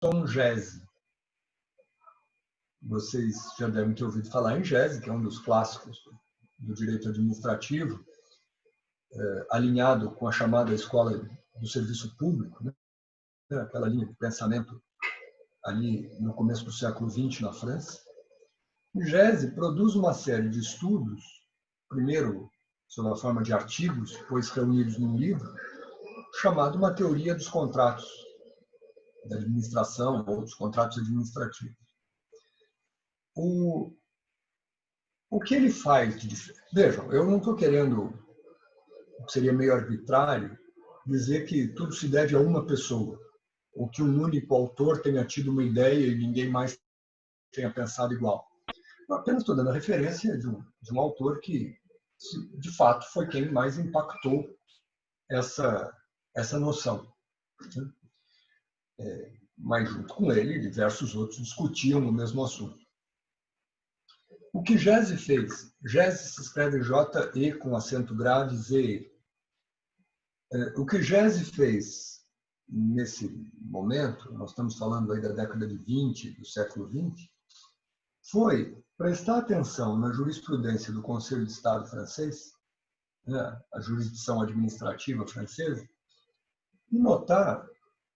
Tom Gezi. Vocês já devem ter ouvido falar em Gezi, que é um dos clássicos do direito administrativo, alinhado com a chamada escola do serviço público, né? Aquela linha de pensamento ali no começo do século XX na França. O Gezi produz uma série de estudos, primeiro sob a forma de artigos, depois reunidos num livro, chamado Uma Teoria dos Contratos da Administração ou dos Contratos Administrativos. O que ele faz de diferente? Vejam, eu não estou querendo, seria meio arbitrário, dizer que tudo se deve a uma pessoa, ou que um único autor tenha tido uma ideia e ninguém mais tenha pensado igual. Eu apenas estou dando a referência de um autor que, de fato, foi quem mais impactou essa noção. Mas, junto com ele, diversos outros discutiam o mesmo assunto. O que Gezi fez? Gezi se escreve J-E com acento grave, Z-E. O que Gezi fez nesse momento, nós estamos falando aí da década de 20, do século 20, foi prestar atenção na jurisprudência do Conselho de Estado francês, né, a jurisdição administrativa francesa, e notar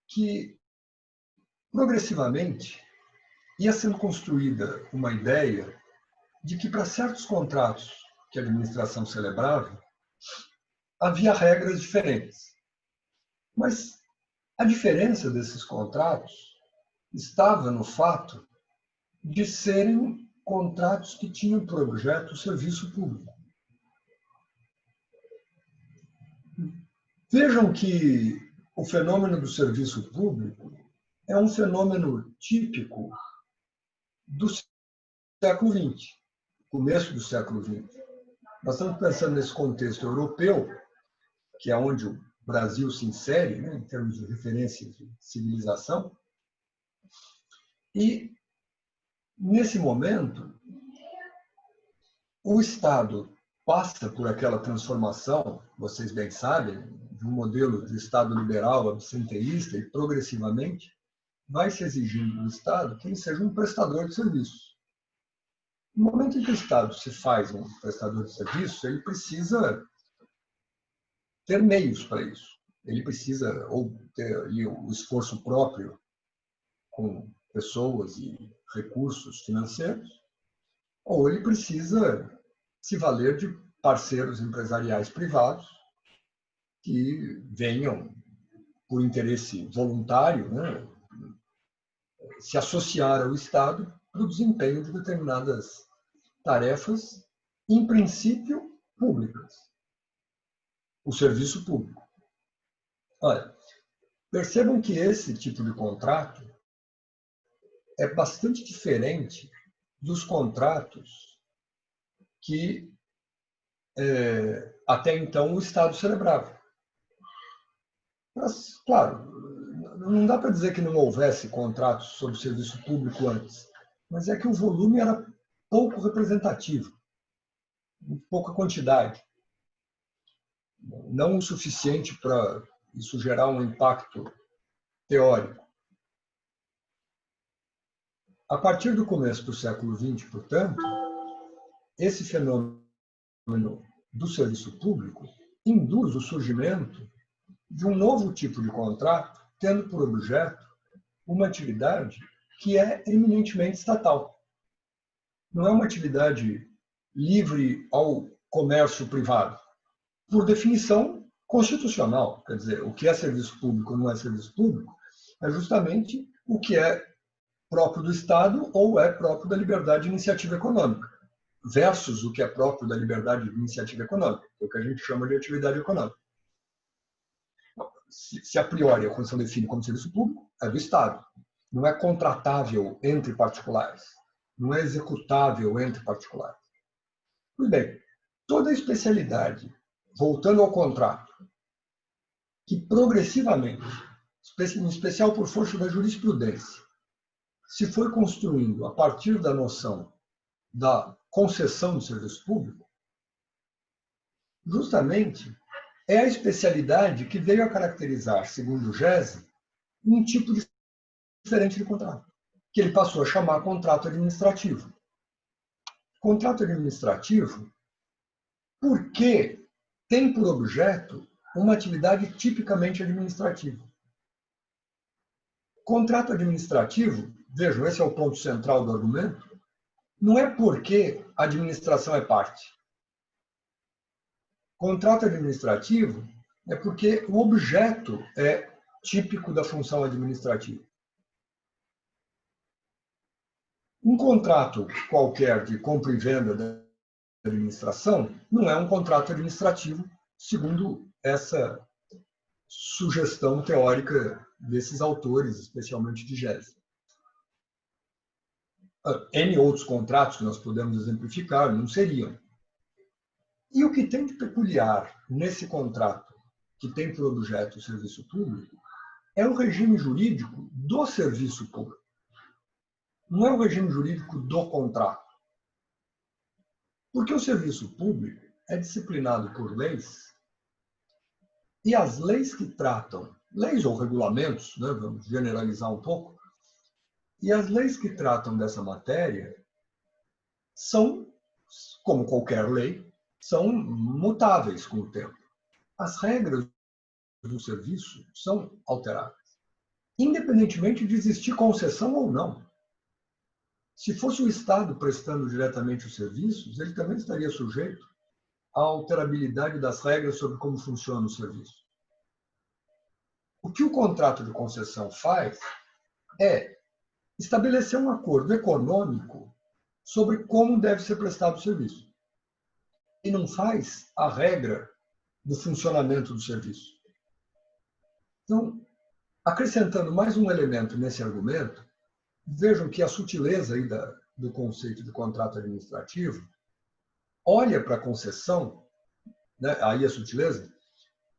que, progressivamente, ia sendo construída uma ideia de que, para certos contratos que a administração celebrava, havia regras diferentes. Mas a diferença desses contratos estava no fato de serem contratos que tinham por objeto o serviço público. Vejam que o fenômeno do serviço público é um fenômeno típico do século XX, começo do século XX. Nós estamos pensando nesse contexto europeu, que é onde o Brasil se insere, né, em termos de referência de civilização, e, nesse momento, o Estado passa por aquela transformação, vocês bem sabem, de um modelo de Estado liberal, absenteísta, e progressivamente vai se exigindo do Estado que ele seja um prestador de serviços. No momento em que o Estado se faz um prestador de serviços, ele precisa ter meios para isso. Ele precisa ou ter ali o esforço próprio com pessoas e recursos financeiros, ou ele precisa se valer de parceiros empresariais privados que venham, por interesse voluntário, né, se associar ao Estado para o desempenho de determinadas tarefas, em princípio, públicas. O serviço público. Olha, percebam que esse tipo de contrato é bastante diferente dos contratos que até então o Estado celebrava. Mas, claro, não dá para dizer que não houvesse contratos sobre serviço público antes, mas é que o volume era pouco representativo, pouca quantidade, não o suficiente para isso gerar um impacto teórico. A partir do começo do século XX, portanto, esse fenômeno do serviço público induz o surgimento de um novo tipo de contrato, tendo por objeto uma atividade que é eminentemente estatal. Não é uma atividade livre ao comércio privado, por definição constitucional. Quer dizer, o que é serviço público ou não é serviço público é justamente o que é próprio do Estado ou é próprio da liberdade de iniciativa econômica, versus o que é próprio da liberdade de iniciativa econômica, que é o que a gente chama de atividade econômica. Se a priori a Constituição define como serviço público, é do Estado. Não é contratável entre particulares. Não é executável entre particulares. Pois bem, toda a especialidade, voltando ao contrato, que progressivamente, em especial por força da jurisprudência, se foi construindo a partir da noção da concessão de serviço público, justamente é a especialidade que veio a caracterizar, segundo o Gezi, um tipo de diferente de contrato, que ele passou a chamar contrato administrativo. Contrato administrativo porque tem por objeto uma atividade tipicamente administrativa. Contrato administrativo, vejam, esse é o ponto central do argumento, não é porque a administração é parte. Contrato administrativo é porque o objeto é típico da função administrativa. Um contrato qualquer de compra e venda da administração não é um contrato administrativo, segundo essa sugestão teórica desses autores, especialmente de Gésio. N outros contratos que nós podemos exemplificar não seriam. E o que tem de peculiar nesse contrato, que tem por objeto o serviço público, é o regime jurídico do serviço público. Não é o regime jurídico do contrato. Porque o serviço público é disciplinado por leis, e as leis que tratam, leis ou regulamentos, né, vamos generalizar um pouco, e as leis que tratam dessa matéria são, como qualquer lei, são mutáveis com o tempo. As regras do serviço são alteráveis, independentemente de existir concessão ou não. Se fosse o Estado prestando diretamente os serviços, ele também estaria sujeito à alterabilidade das regras sobre como funciona o serviço. O que o contrato de concessão faz é estabelecer um acordo econômico sobre como deve ser prestado o serviço. E não faz a regra do funcionamento do serviço. Então, acrescentando mais um elemento nesse argumento, vejam que a sutileza aí do conceito de contrato administrativo olha para a concessão, né? Aí a sutileza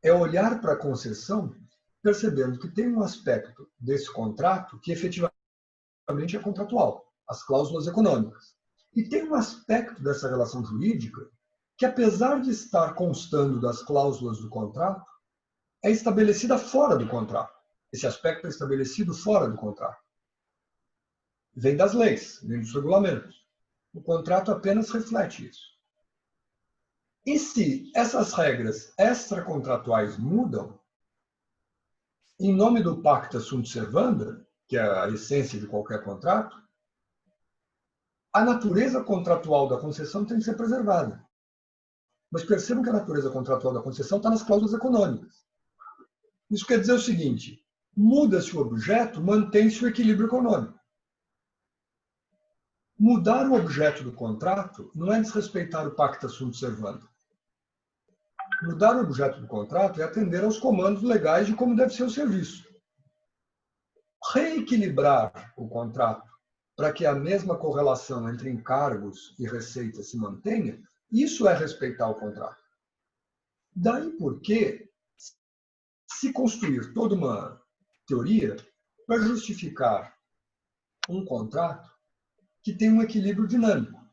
é olhar para a concessão percebendo que tem um aspecto desse contrato que efetivamente é contratual, as cláusulas econômicas. E tem um aspecto dessa relação jurídica que, apesar de estar constando das cláusulas do contrato, é estabelecida fora do contrato. Esse aspecto é estabelecido fora do contrato. Vem das leis, vem dos regulamentos. O contrato apenas reflete isso. E se essas regras extracontratuais mudam, em nome do pacta sunt servanda, que é a essência de qualquer contrato, a natureza contratual da concessão tem que ser preservada. Mas percebam que a natureza contratual da concessão está nas cláusulas econômicas. Isso quer dizer o seguinte: muda-se o objeto, mantém-se o equilíbrio econômico. Mudar o objeto do contrato não é desrespeitar o pacta sunt servanda. Mudar o objeto do contrato é atender aos comandos legais de como deve ser o serviço. Reequilibrar o contrato para que a mesma correlação entre encargos e receita se mantenha, isso é respeitar o contrato. Daí porque se construir toda uma teoria para justificar um contrato que tem um equilíbrio dinâmico.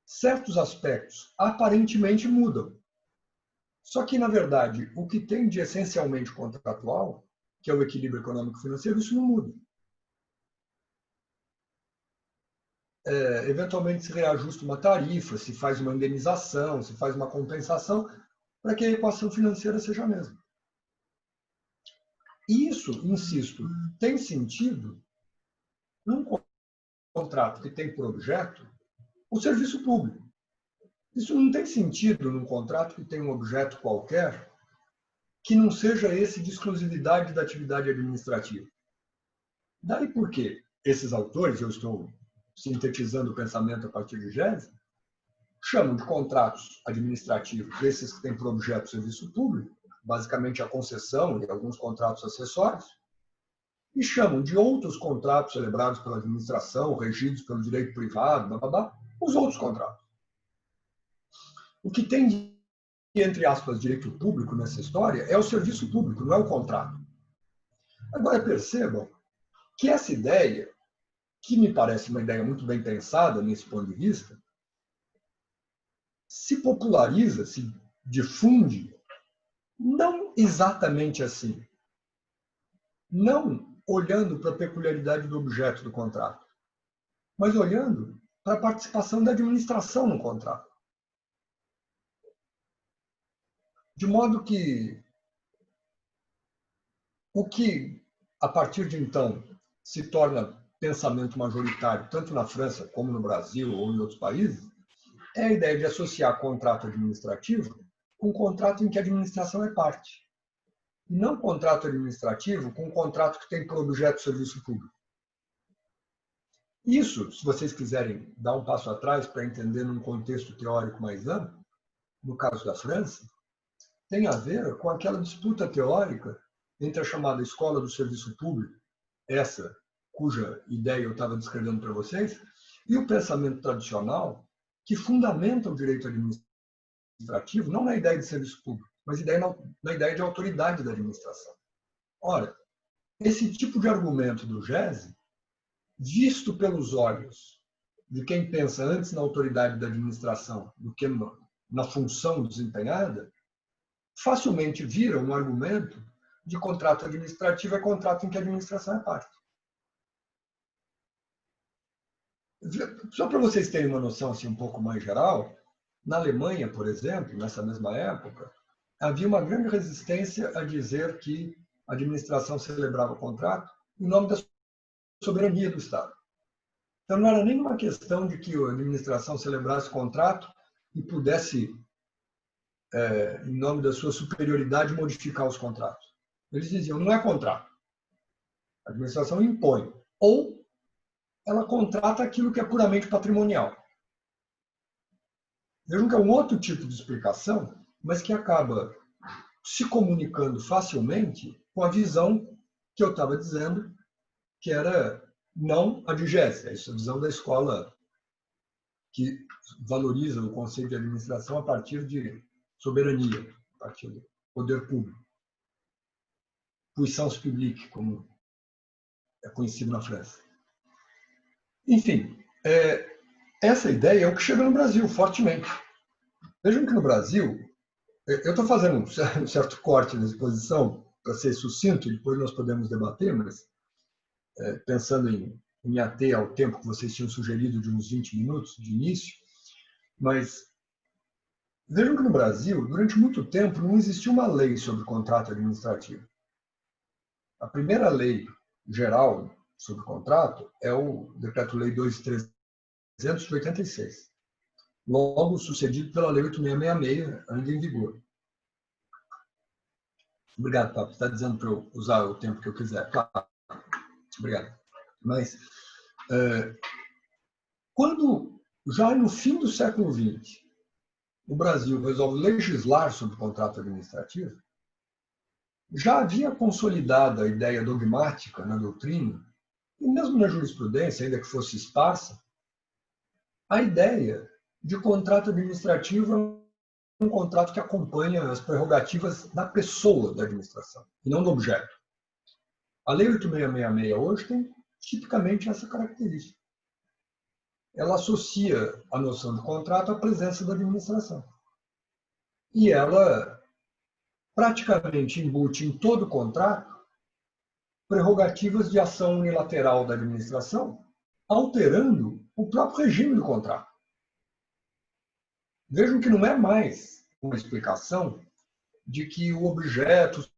Certos aspectos aparentemente mudam. Só que, na verdade, o que tem de essencialmente contratual, que é o equilíbrio econômico-financeiro, isso não muda. Eventualmente se reajusta uma tarifa, se faz uma indenização, se faz uma compensação, para que a equação financeira seja a mesma. Isso, insisto, tem sentido num contrato que tem por objeto o serviço público. Isso não tem sentido num contrato que tem um objeto qualquer que não seja esse de exclusividade da atividade administrativa. Daí por quê? Esses autores, eu estou sintetizando o pensamento a partir de Gésio, chamam de contratos administrativos esses que têm por objeto o serviço público, basicamente a concessão e alguns contratos acessórios, e chamam de outros contratos celebrados pela administração, regidos pelo direito privado, blá, blá, blá, os outros contratos. O que tem de, entre aspas, direito público nessa história é o serviço público, não é o contrato. Agora percebam que essa ideia, que me parece uma ideia muito bem pensada nesse ponto de vista, se populariza, se difunde, não exatamente assim. Não olhando para a peculiaridade do objeto do contrato, mas olhando para a participação da administração no contrato. De modo que o que, a partir de então, se torna pensamento majoritário, tanto na França como no Brasil ou em outros países, é a ideia de associar contrato administrativo com contrato em que a administração é parte. E não contrato administrativo com contrato que tem por objeto serviço público. Isso, se vocês quiserem dar um passo atrás para entender num contexto teórico mais amplo, no caso da França, tem a ver com aquela disputa teórica entre a chamada escola do serviço público, essa cuja ideia eu estava descrevendo para vocês, e o pensamento tradicional que fundamenta o direito administrativo não na ideia de serviço público, mas na ideia de autoridade da administração. Ora, esse tipo de argumento do Gese, visto pelos olhos de quem pensa antes na autoridade da administração do que na função desempenhada, facilmente vira um argumento de contrato administrativo é contrato em que a administração é parte. Só para vocês terem uma noção assim, um pouco mais geral, na Alemanha, por exemplo, nessa mesma época, havia uma grande resistência a dizer que a administração celebrava o contrato em nome da soberania do Estado. Então, não era nenhuma questão de que a administração celebrasse o contrato e pudesse, em nome da sua superioridade, modificar os contratos. Eles diziam, não é contrato. A administração impõe. Ou ela contrata aquilo que é puramente patrimonial. Vejam que é um outro tipo de explicação, mas que acaba se comunicando facilmente com a visão que eu estava dizendo, que era não a de Gese, essa visão da escola que valoriza o conceito de administração a partir de soberania, a partir do poder público. Puissance publique, como é conhecido na França. Enfim, essa ideia é o que chega no Brasil, fortemente. Vejam que no Brasil, eu estou fazendo um certo corte na exposição, para ser sucinto, e depois nós podemos debater, mas pensando em me ater ao tempo que vocês tinham sugerido de uns 20 minutos de início, mas vejam que no Brasil, durante muito tempo, não existiu uma lei sobre contrato administrativo. A primeira lei geral sobre contrato é o Decreto-Lei 2.300 de 86, logo sucedido pela Lei 8.666, ainda em vigor. Obrigado, Papo. Você está dizendo para eu usar o tempo que eu quiser. Claro. Obrigado. Mas, quando, já no fim do século XX, o Brasil resolve legislar sobre o contrato administrativo, já havia consolidada a ideia dogmática na doutrina, e mesmo na jurisprudência, ainda que fosse esparsa, a ideia de contrato administrativo é um contrato que acompanha as prerrogativas da pessoa da administração, e não do objeto. A Lei 8.666 hoje tem tipicamente essa característica. Ela associa a noção de contrato à presença da administração. E ela praticamente embute em todo o contrato prerrogativas de ação unilateral da administração, alterando o próprio regime do contrato. Vejam que não é mais uma explicação de que o objeto do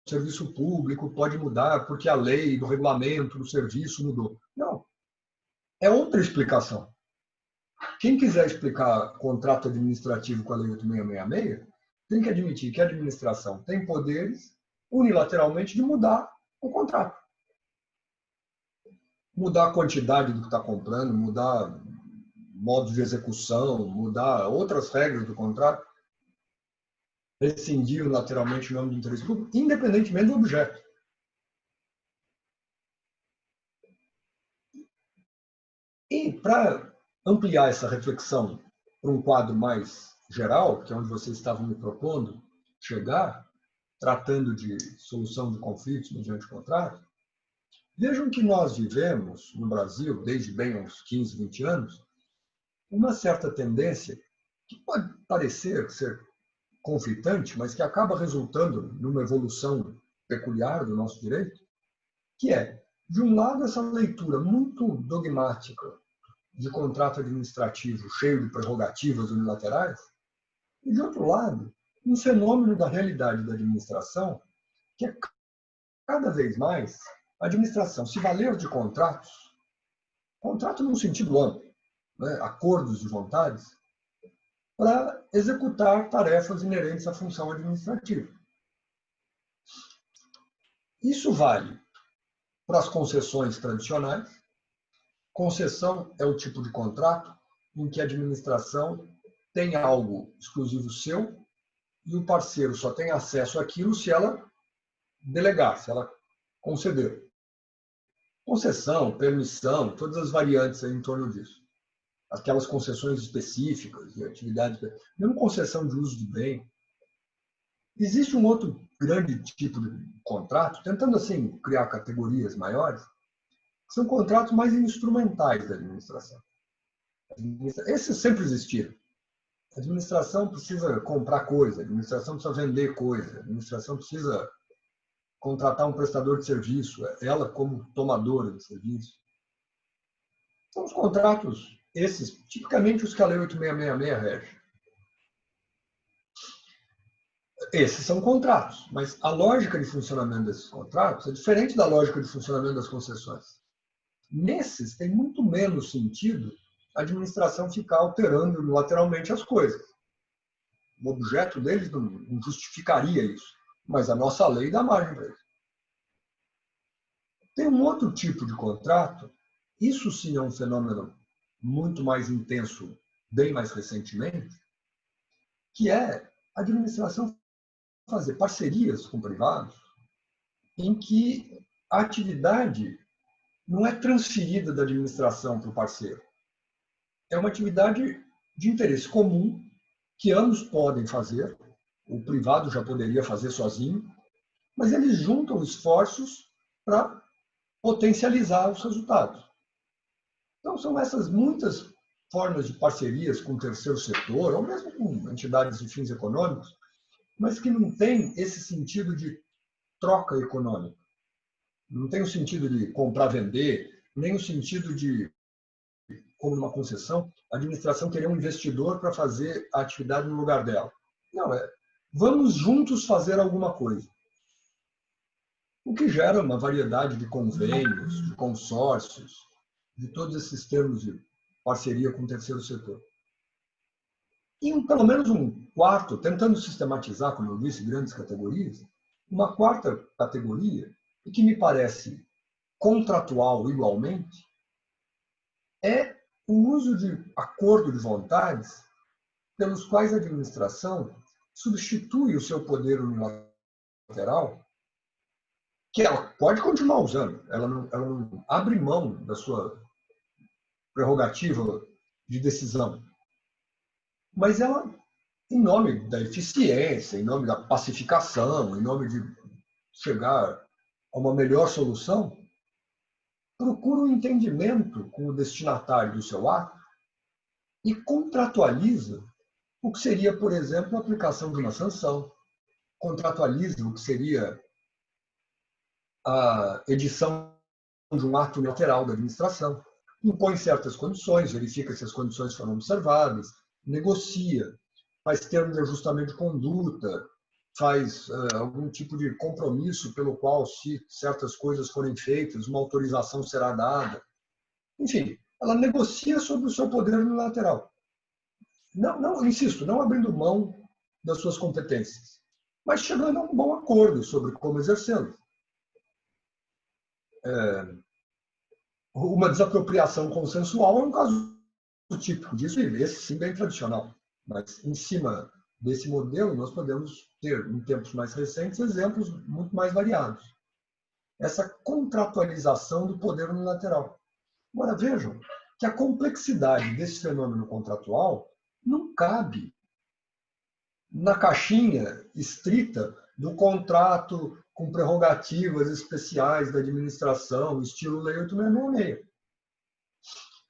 serviço público pode mudar porque a lei do regulamento do serviço mudou. Não. É outra explicação. Quem quiser explicar contrato administrativo com a Lei 8.666, tem que admitir que a administração tem poderes unilateralmente de mudar o contrato. Mudar a quantidade do que está comprando, mudar modo de execução, mudar outras regras do contrato, rescindir unilateralmente o nome do interesse público, independentemente do objeto. E para ampliar essa reflexão para um quadro mais geral, que é onde vocês estavam me propondo chegar, tratando de solução de conflitos mediante contrato, vejam que nós vivemos no Brasil, desde bem uns 15, 20 anos, uma certa tendência que pode parecer ser conflitante, mas que acaba resultando numa evolução peculiar do nosso direito, que é, de um lado, essa leitura muito dogmática de contrato administrativo cheio de prerrogativas unilaterais, e, de outro lado, um fenômeno da realidade da administração, que é cada vez mais a administração se valer de contratos, contrato num sentido amplo, né, acordos de vontades, para executar tarefas inerentes à função administrativa. Isso vale para as concessões tradicionais. Concessão é o tipo de contrato em que a administração tem algo exclusivo seu e o parceiro só tem acesso àquilo se ela delegar, se ela conceder. Concessão, permissão, todas as variantes aí em torno disso. Aquelas concessões específicas de atividades, mesmo concessão de uso de bem. Existe um outro grande tipo de contrato, tentando assim criar categorias maiores, que são contratos mais instrumentais da administração. Esses sempre existiram. A administração precisa comprar coisa, a administração precisa vender coisa, a administração precisa contratar um prestador de serviço, ela como tomadora de serviço. São os contratos, esses, tipicamente os que a Lei 8666 rege. Esses são contratos, mas a lógica de funcionamento desses contratos é diferente da lógica de funcionamento das concessões. Nesses, tem muito menos sentido a administração ficar alterando unilateralmente as coisas. O objeto deles não justificaria isso, mas a nossa lei dá margem para isso. Tem um outro tipo de contrato, isso sim é um fenômeno muito mais intenso, bem mais recentemente, que é a administração fazer parcerias com privados em que a atividade não é transferida da administração para o parceiro. É uma atividade de interesse comum que ambos podem fazer, o privado já poderia fazer sozinho, mas eles juntam esforços para potencializar os resultados. Então, são essas muitas formas de parcerias com o terceiro setor, ou mesmo com entidades de fins econômicos, mas que não tem esse sentido de troca econômica. Não tem o sentido de comprar-vender, nem o sentido de, como numa concessão, a administração querer um investidor para fazer a atividade no lugar dela. Não, vamos juntos fazer alguma coisa. O que gera uma variedade de convênios, de consórcios, de todos esses termos de parceria com o terceiro setor. E pelo menos um quarto, tentando sistematizar, como eu disse, grandes categorias, uma quarta categoria, e que me parece contratual igualmente, é o uso de acordo de vontades pelos quais a administração substitui o seu poder unilateral, que ela pode continuar usando, ela não abre mão da sua prerrogativa de decisão, mas ela, em nome da eficiência, em nome da pacificação, em nome de chegar a uma melhor solução, procura um entendimento com o destinatário do seu ato e contratualiza o que seria, por exemplo, a aplicação de uma sanção, contratualiza o que seria a edição de um ato unilateral da administração, impõe certas condições, verifica se as condições foram observadas, negocia, faz termos de ajustamento de conduta, faz algum tipo de compromisso pelo qual, se certas coisas forem feitas, uma autorização será dada. Enfim, ela negocia sobre o seu poder unilateral. Não, insisto, não abrindo mão das suas competências, mas chegando a um bom acordo sobre como exercê-las. Uma desapropriação consensual é um caso típico disso, e esse sim bem tradicional. Mas, em cima desse modelo, nós podemos ter, em tempos mais recentes, exemplos muito mais variados. Essa contratualização do poder unilateral. Agora, vejam que a complexidade desse fenômeno contratual não cabe na caixinha estrita do contrato com prerrogativas especiais da administração, estilo Lei 8666.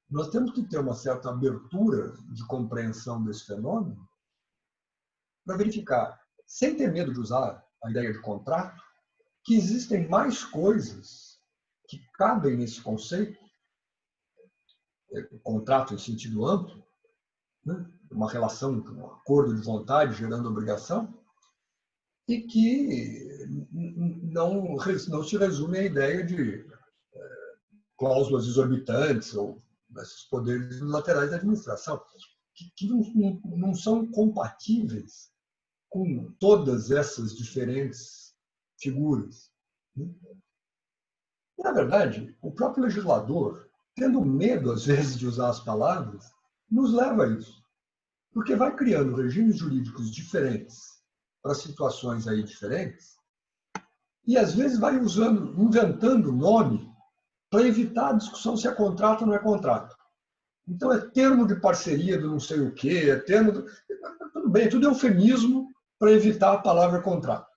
Nós temos que ter uma certa abertura de compreensão desse fenômeno para verificar, sem ter medo de usar a ideia de contrato, que existem mais coisas que cabem nesse conceito, contrato em sentido amplo, né? Uma relação, um acordo de vontade gerando obrigação, e que não se resume à ideia de cláusulas exorbitantes ou esses poderes laterais da administração, que não são compatíveis com todas essas diferentes figuras. Na verdade, o próprio legislador, tendo medo, às vezes, de usar as palavras, nos leva a isso. Porque vai criando regimes jurídicos diferentes para situações aí diferentes e, às vezes, vai inventando nome para evitar a discussão se é contrato ou não é contrato. Então, é termo de parceria do não sei o quê, é termo... Tudo bem, tudo é eufemismo para evitar a palavra contrato.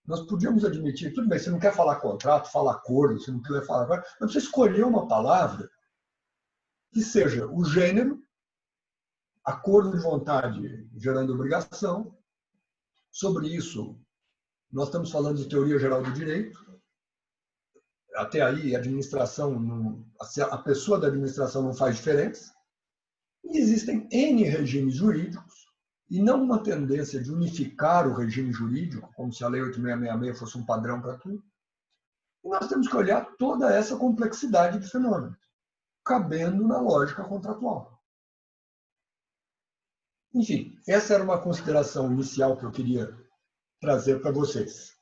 Nós podíamos admitir, tudo bem, você não quer falar contrato, fala acordo, você não quer falar... Mas você escolheu uma palavra que seja o gênero, acordo de vontade gerando obrigação. Sobre isso, nós estamos falando de teoria geral do direito. Até aí, a administração, a pessoa da administração não faz diferença. E existem N regimes jurídicos, e não uma tendência de unificar o regime jurídico, como se a Lei 8666 fosse um padrão para tudo. E nós temos que olhar toda essa complexidade de fenômenos, cabendo na lógica contratual. Enfim, essa era uma consideração inicial que eu queria trazer para vocês.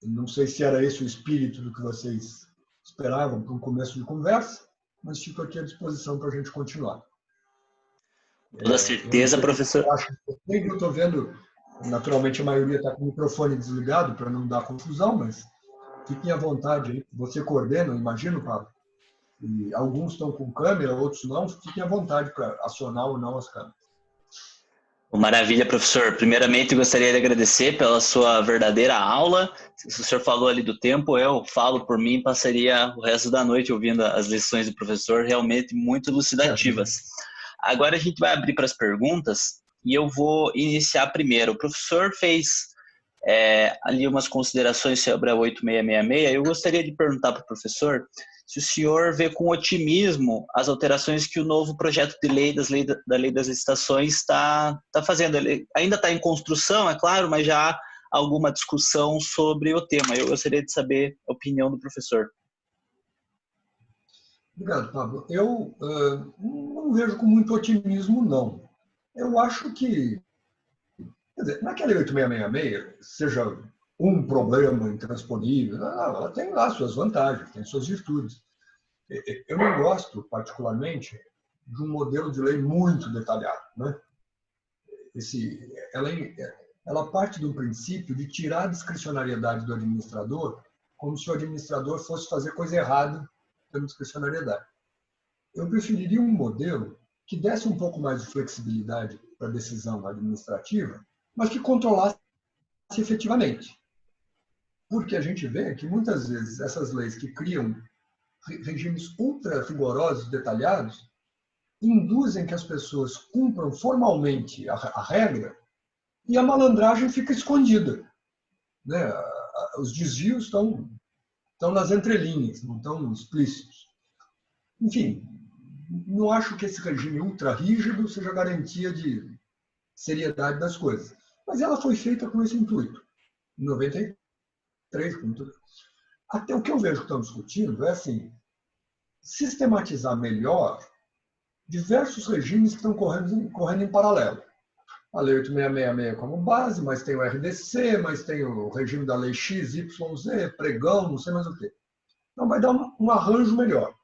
Não sei se era esse o espírito do que vocês esperavam para um começo de conversa, mas fico aqui à disposição para a gente continuar. Toda certeza, professor. Eu estou vendo, naturalmente a maioria está com o microfone desligado para não dar confusão, mas fiquem à vontade aí. Você coordena, imagino, Pablo? E alguns estão com câmera, outros não. Fiquem à vontade para acionar ou não as câmeras. Maravilha, professor. Primeiramente, gostaria de agradecer pela sua verdadeira aula. Se o senhor falou ali do tempo, eu falo por mim, passaria o resto da noite ouvindo as lições do professor, realmente muito elucidativas. Agora a gente vai abrir para as perguntas e eu vou iniciar primeiro. O professor fez ali umas considerações sobre a 8666. Eu gostaria de perguntar para o professor se o senhor vê com otimismo as alterações que o novo projeto de lei da Lei das Licitações está fazendo. Ele ainda está em construção, é claro, mas já há alguma discussão sobre o tema. Eu gostaria de saber a opinião do professor. Obrigado, Pablo. Eu não vejo com muito otimismo, não. Eu acho que, quer dizer, não é que a Lei 8666 seja um problema intransponível. Não, ela tem lá suas vantagens, tem suas virtudes. Eu não gosto, particularmente, de um modelo de lei muito detalhado, né? Ela parte do princípio de tirar a discricionariedade do administrador, como se o administrador fosse fazer coisa errada pela discricionariedade. Eu preferiria um modelo que desse um pouco mais de flexibilidade para a decisão administrativa, mas que controlasse efetivamente. Porque a gente vê que, muitas vezes, essas leis que criam regimes ultra rigorosos, detalhados, induzem que as pessoas cumpram formalmente a regra e a malandragem fica escondida, né? Os desvios estão nas entrelinhas, não estão explícitos. Enfim, não acho que esse regime ultra rígido seja garantia de seriedade das coisas. Mas ela foi feita com esse intuito, em 93. Até o que eu vejo que estão discutindo é assim, sistematizar melhor diversos regimes que estão correndo em paralelo. A Lei 8666 como base, mas tem o RDC, mas tem o regime da Lei X, Y, Z, pregão, não sei mais o quê. Então vai dar um arranjo melhor.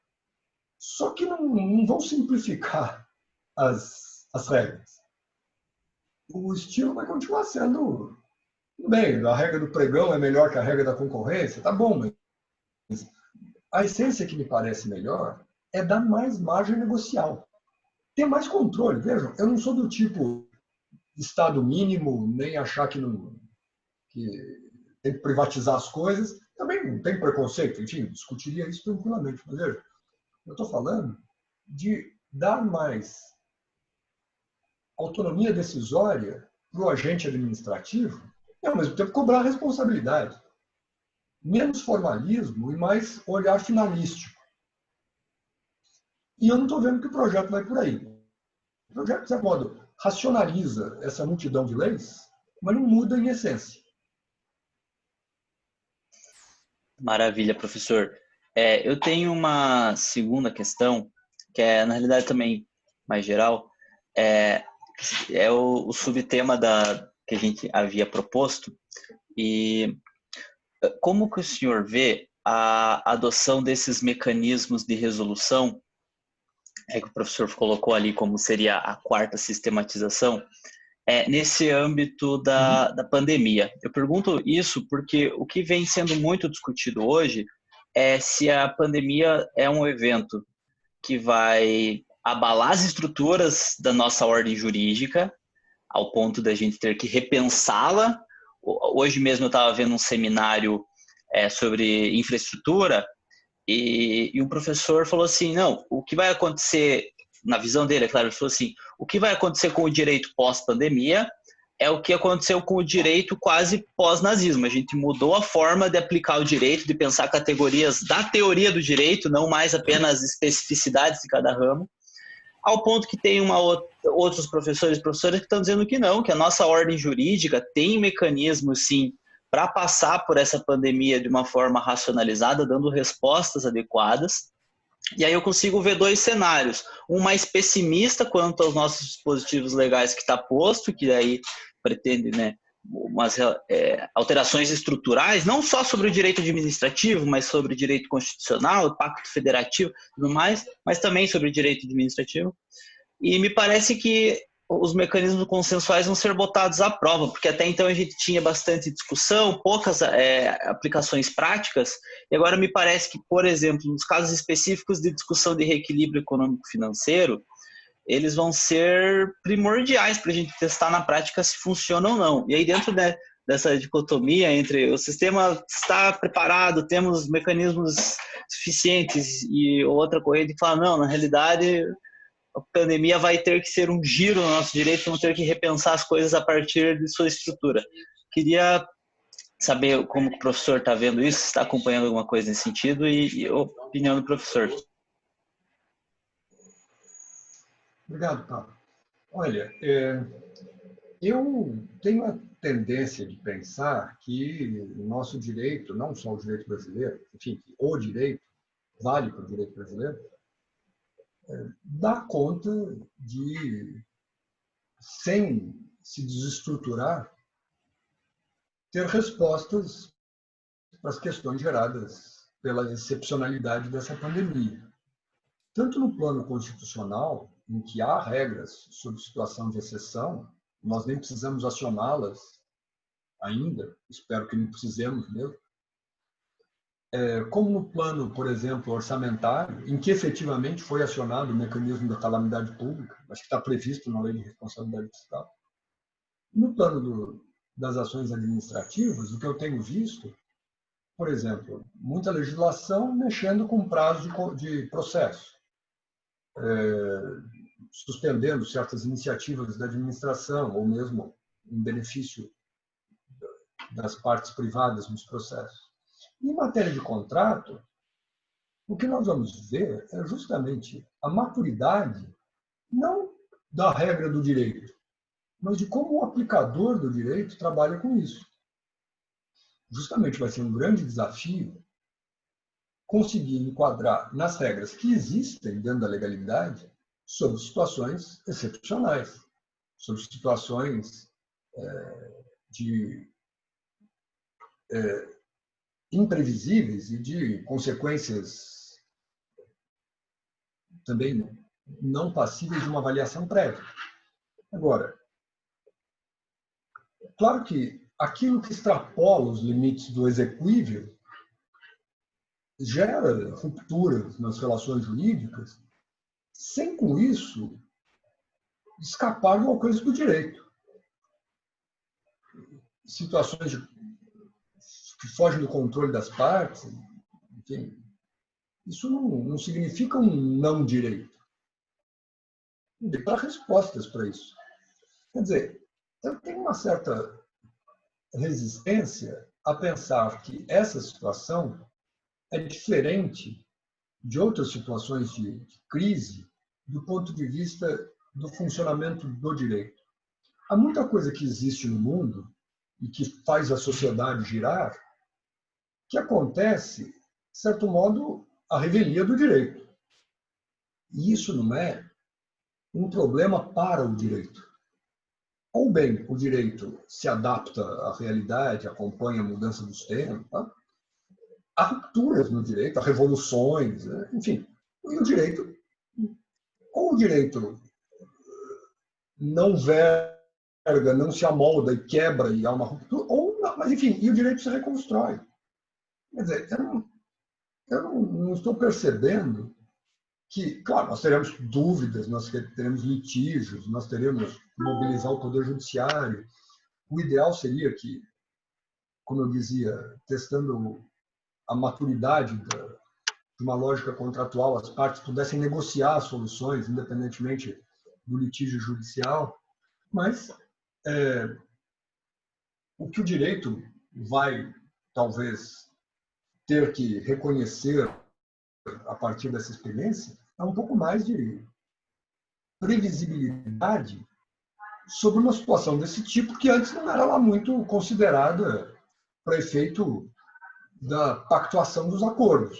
Só que não vão simplificar as regras. O estilo vai continuar sendo... Bem, a regra do pregão é melhor que a regra da concorrência, tá bom, mas a essência que me parece melhor é dar mais margem negocial. Ter mais controle. Vejam, eu não sou do tipo Estado mínimo, nem achar que tem que privatizar as coisas. Também não tem preconceito, enfim, discutiria isso tranquilamente. Mas veja, eu estou falando de dar mais autonomia decisória para o agente administrativo e, ao mesmo tempo, cobrar a responsabilidade. menos formalismo e mais olhar finalístico. E eu não estou vendo que o projeto vai por aí. O projeto, de certo modo, racionaliza essa multidão de leis, mas não muda em essência. Maravilha, professor. Eu tenho uma segunda questão, que é, na realidade, também mais geral, é, é o subtema que a gente havia proposto. E como que o senhor vê a adoção desses mecanismos de resolução, que o professor colocou ali como seria a quarta sistematização, nesse âmbito da pandemia? Eu pergunto isso porque o que vem sendo muito discutido hoje é se a pandemia é um evento que vai abalar as estruturas da nossa ordem jurídica, ao ponto da gente ter que repensá-la. Hoje mesmo eu estava vendo um seminário sobre infraestrutura e um professor falou assim, não, o que vai acontecer, na visão dele, é claro, ele falou assim, o que vai acontecer com o direito pós-pandemia é o que aconteceu com o direito quase pós-nazismo. A gente mudou a forma de aplicar o direito, de pensar categorias da teoria do direito, não mais apenas especificidades de cada ramo, ao ponto que tem outros professores e professoras que estão dizendo que não, que a nossa ordem jurídica tem mecanismos, sim, para passar por essa pandemia de uma forma racionalizada, dando respostas adequadas. E aí eu consigo ver dois cenários. Um mais pessimista quanto aos nossos dispositivos legais que está posto, que aí pretende, né, umas alterações estruturais, não só sobre o direito administrativo, mas sobre o direito constitucional, o pacto federativo e tudo mais, mas também sobre o direito administrativo. E me parece que os mecanismos consensuais vão ser botados à prova, porque até então a gente tinha bastante discussão, poucas aplicações práticas, e agora me parece que, por exemplo, nos casos específicos de discussão de reequilíbrio econômico-financeiro, eles vão ser primordiais para a gente testar na prática se funciona ou não. E aí dentro dessa dicotomia entre o sistema está preparado, temos mecanismos suficientes, e outra corrente que fala, não, na realidade a pandemia vai ter que ser um giro no nosso direito, vamos ter que repensar as coisas a partir de sua estrutura. Queria saber como o professor está vendo isso, se está acompanhando alguma coisa nesse sentido e a opinião do professor. Obrigado, Paulo. Olha, eu tenho a tendência de pensar que o nosso direito, não só o direito brasileiro, enfim, o direito, vale para o direito brasileiro, dá conta de, sem se desestruturar, ter respostas para as questões geradas pela excepcionalidade dessa pandemia. Tanto no plano constitucional, em que há regras sobre situação de exceção, nós nem precisamos acioná-las ainda, espero que não precisemos mesmo, como no plano, por exemplo, orçamentário, em que efetivamente foi acionado o mecanismo da calamidade pública, acho que está previsto na Lei de Responsabilidade Fiscal. No plano das ações administrativas, o que eu tenho visto, por exemplo, muita legislação mexendo com prazo de processo, suspendendo certas iniciativas da administração, ou mesmo em benefício das partes privadas nos processos. Em matéria de contrato, o que nós vamos ver é justamente a maturidade, não da regra do direito, mas de como o aplicador do direito trabalha com isso. Justamente vai ser um grande desafio conseguir enquadrar nas regras que existem dentro da legalidade sobre situações excepcionais, sobre situações de imprevisíveis e de consequências também não passíveis de uma avaliação prévia. Agora, claro que aquilo que extrapola os limites do exequível gera rupturas nas relações jurídicas, sem com isso escapar do alcance do direito. Situações que fogem do controle das partes, enfim, isso não significa um não direito. Há respostas para isso. Quer dizer, eu tenho uma certa resistência a pensar que essa situação é diferente de outras situações de crise do ponto de vista do funcionamento do direito. Há muita coisa que existe no mundo e que faz a sociedade girar que acontece, de certo modo, à revelia do direito. E isso não é um problema para o direito. Ou bem, o direito se adapta à realidade, acompanha a mudança dos tempos, tá? Há rupturas no direito, há revoluções, né? Enfim. E o direito, ou o direito não verga, não se amolda e quebra e há uma ruptura, ou não, mas enfim, e o direito se reconstrói. Quer dizer, eu não estou percebendo que, claro, nós teremos dúvidas, nós teremos litígios, nós teremos que mobilizar o Poder Judiciário. O ideal seria que, como eu dizia, testando a maturidade de uma lógica contratual, as partes pudessem negociar soluções, independentemente do litígio judicial, mas o que o direito vai, talvez, ter que reconhecer a partir dessa experiência é um pouco mais de previsibilidade sobre uma situação desse tipo que antes não era lá muito considerada para efeito da pactuação dos acordos.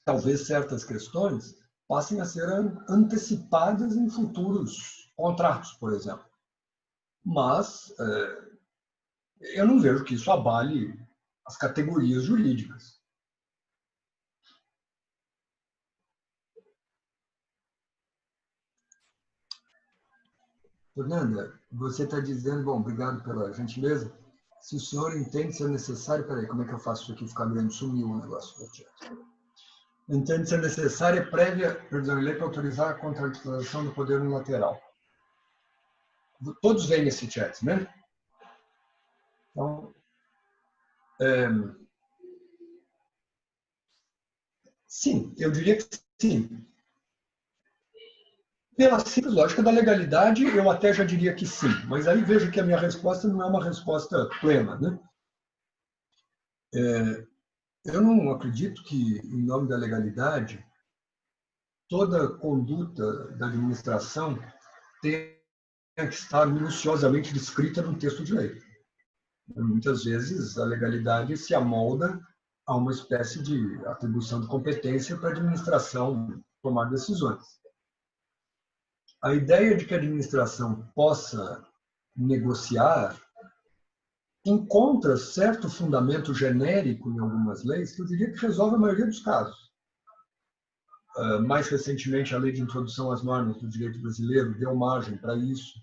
Talvez certas questões passem a ser antecipadas em futuros contratos, por exemplo. Mas eu não vejo que isso abale as categorias jurídicas. Fernanda, você está dizendo, bom, obrigado pela gentileza. Se o senhor entende ser necessário, peraí, como é que eu faço isso aqui ficar grande? Sumiu o negócio do chat. Entende ser necessária prévia previsão de lei para autorizar a contradição do poder unilateral. Todos veem esse chat, né? Então, sim, eu diria que sim. Pela simples lógica da legalidade, eu até já diria que sim, mas aí vejo que a minha resposta não é uma resposta plena, né? Eu não acredito que, em nome da legalidade, toda conduta da administração tenha que estar minuciosamente descrita num texto de lei. Muitas vezes, a legalidade se amolda a uma espécie de atribuição de competência para a administração tomar decisões. A ideia de que a administração possa negociar encontra certo fundamento genérico em algumas leis que eu diria que resolve a maioria dos casos. Mais recentemente, a Lei de Introdução às Normas do Direito Brasileiro deu margem para isso.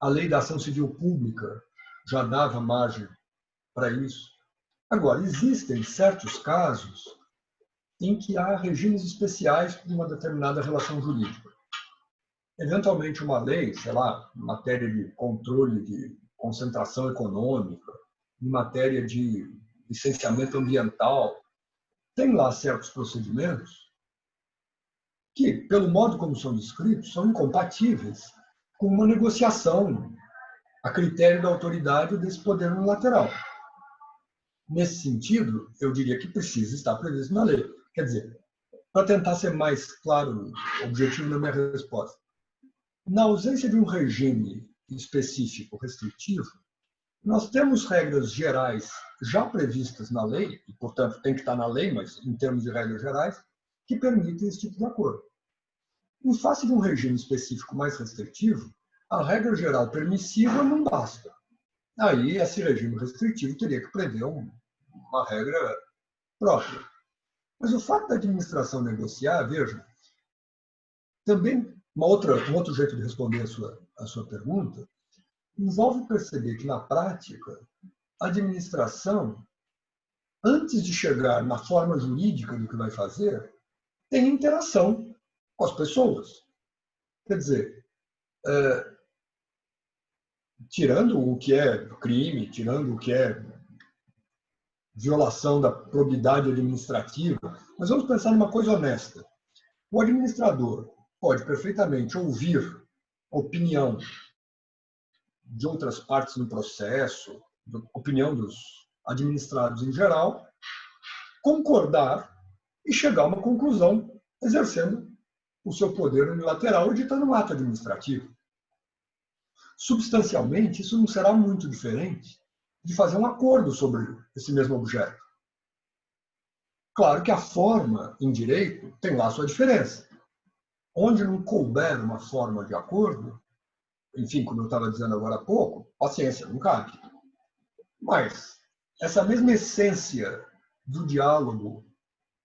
A Lei da Ação Civil Pública já dava margem para isso. Agora, existem certos casos em que há regimes especiais para uma determinada relação jurídica. Eventualmente, uma lei, sei lá, em matéria de controle de concentração econômica, em matéria de licenciamento ambiental, tem lá certos procedimentos que, pelo modo como são descritos, são incompatíveis com uma negociação a critério da autoridade desse poder unilateral. Nesse sentido, eu diria que precisa estar previsto na lei. Quer dizer, para tentar ser mais claro, objetivo na minha resposta, na ausência de um regime específico restritivo, nós temos regras gerais já previstas na lei, e, portanto, tem que estar na lei, mas em termos de regras gerais, que permitem esse tipo de acordo. Em face de um regime específico mais restritivo, a regra geral permissiva não basta. Aí, esse regime restritivo teria que prever uma regra própria. Mas o fato da administração negociar, veja, também um outro jeito de responder a sua pergunta, envolve perceber que, na prática, a administração, antes de chegar na forma jurídica do que vai fazer, tem interação com as pessoas. Quer dizer, tirando o que é crime, tirando o que é violação da probidade administrativa, mas vamos pensar numa coisa honesta. O administrador pode perfeitamente ouvir opinião de outras partes no processo, opinião dos administrados em geral, concordar e chegar a uma conclusão, exercendo o seu poder unilateral, editando um ato administrativo. Substancialmente, isso não será muito diferente de fazer um acordo sobre esse mesmo objeto. Claro que a forma em direito tem lá a sua diferença. Onde não couber uma forma de acordo, enfim, como eu estava dizendo agora há pouco, paciência, não cabe. Mas essa mesma essência do diálogo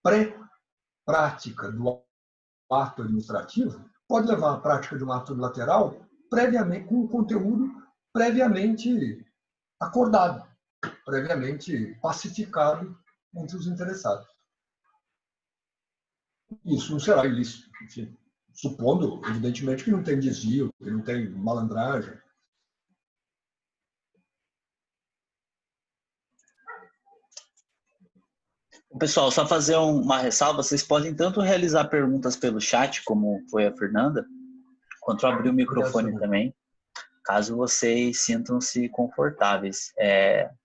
pré-prática do ato administrativo pode levar à prática de um ato unilateral previamente, com um conteúdo previamente acordado, previamente pacificado entre os interessados. Isso não será ilícito, enfim, supondo, evidentemente, que não tem desvio, que não tem malandragem. Pessoal, só fazer uma ressalva, vocês podem tanto realizar perguntas pelo chat, como foi a Fernanda, quanto abrir o microfone também, caso vocês sintam-se confortáveis.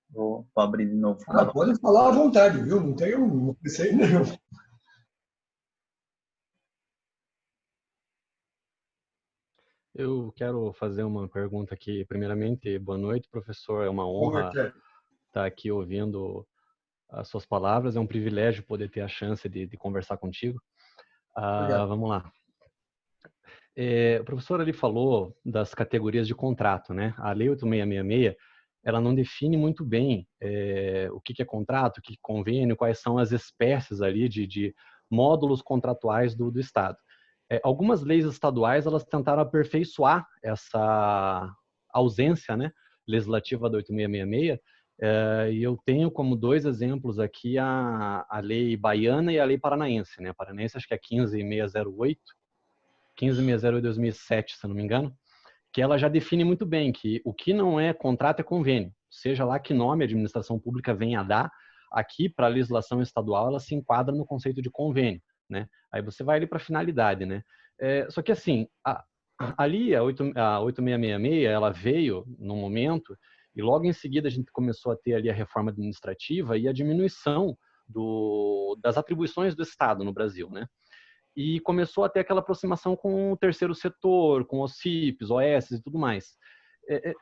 Vou abrir de novo. Podem falar à vontade, viu? Não tenho receio nenhum. Eu quero fazer uma pergunta aqui. Primeiramente, boa noite, professor. É uma honra estar aqui ouvindo as suas palavras. É um privilégio poder ter a chance de conversar contigo. Vamos lá. O professor ali falou das categorias de contrato, né? A Lei 8666, ela não define muito bem o que é contrato, o que é convênio, quais são as espécies ali de módulos contratuais do Estado. Algumas leis estaduais, elas tentaram aperfeiçoar essa ausência, né, legislativa da 8666, e eu tenho como dois exemplos aqui a lei baiana e a lei paranaense, né? A paranaense acho que é 15608 de 2007, se eu não me engano, que ela já define muito bem que o que não é contrato é convênio, seja lá que nome a administração pública venha a dar. Aqui, para a legislação estadual, ela se enquadra no conceito de convênio, né? Aí você vai ali para a finalidade, né? Só que assim, ali a 8666, ela veio no momento, e logo em seguida a gente começou a ter ali a reforma administrativa e a diminuição das atribuições do Estado no Brasil, né? E começou a ter aquela aproximação com o terceiro setor, com os CIPs, OS e tudo mais.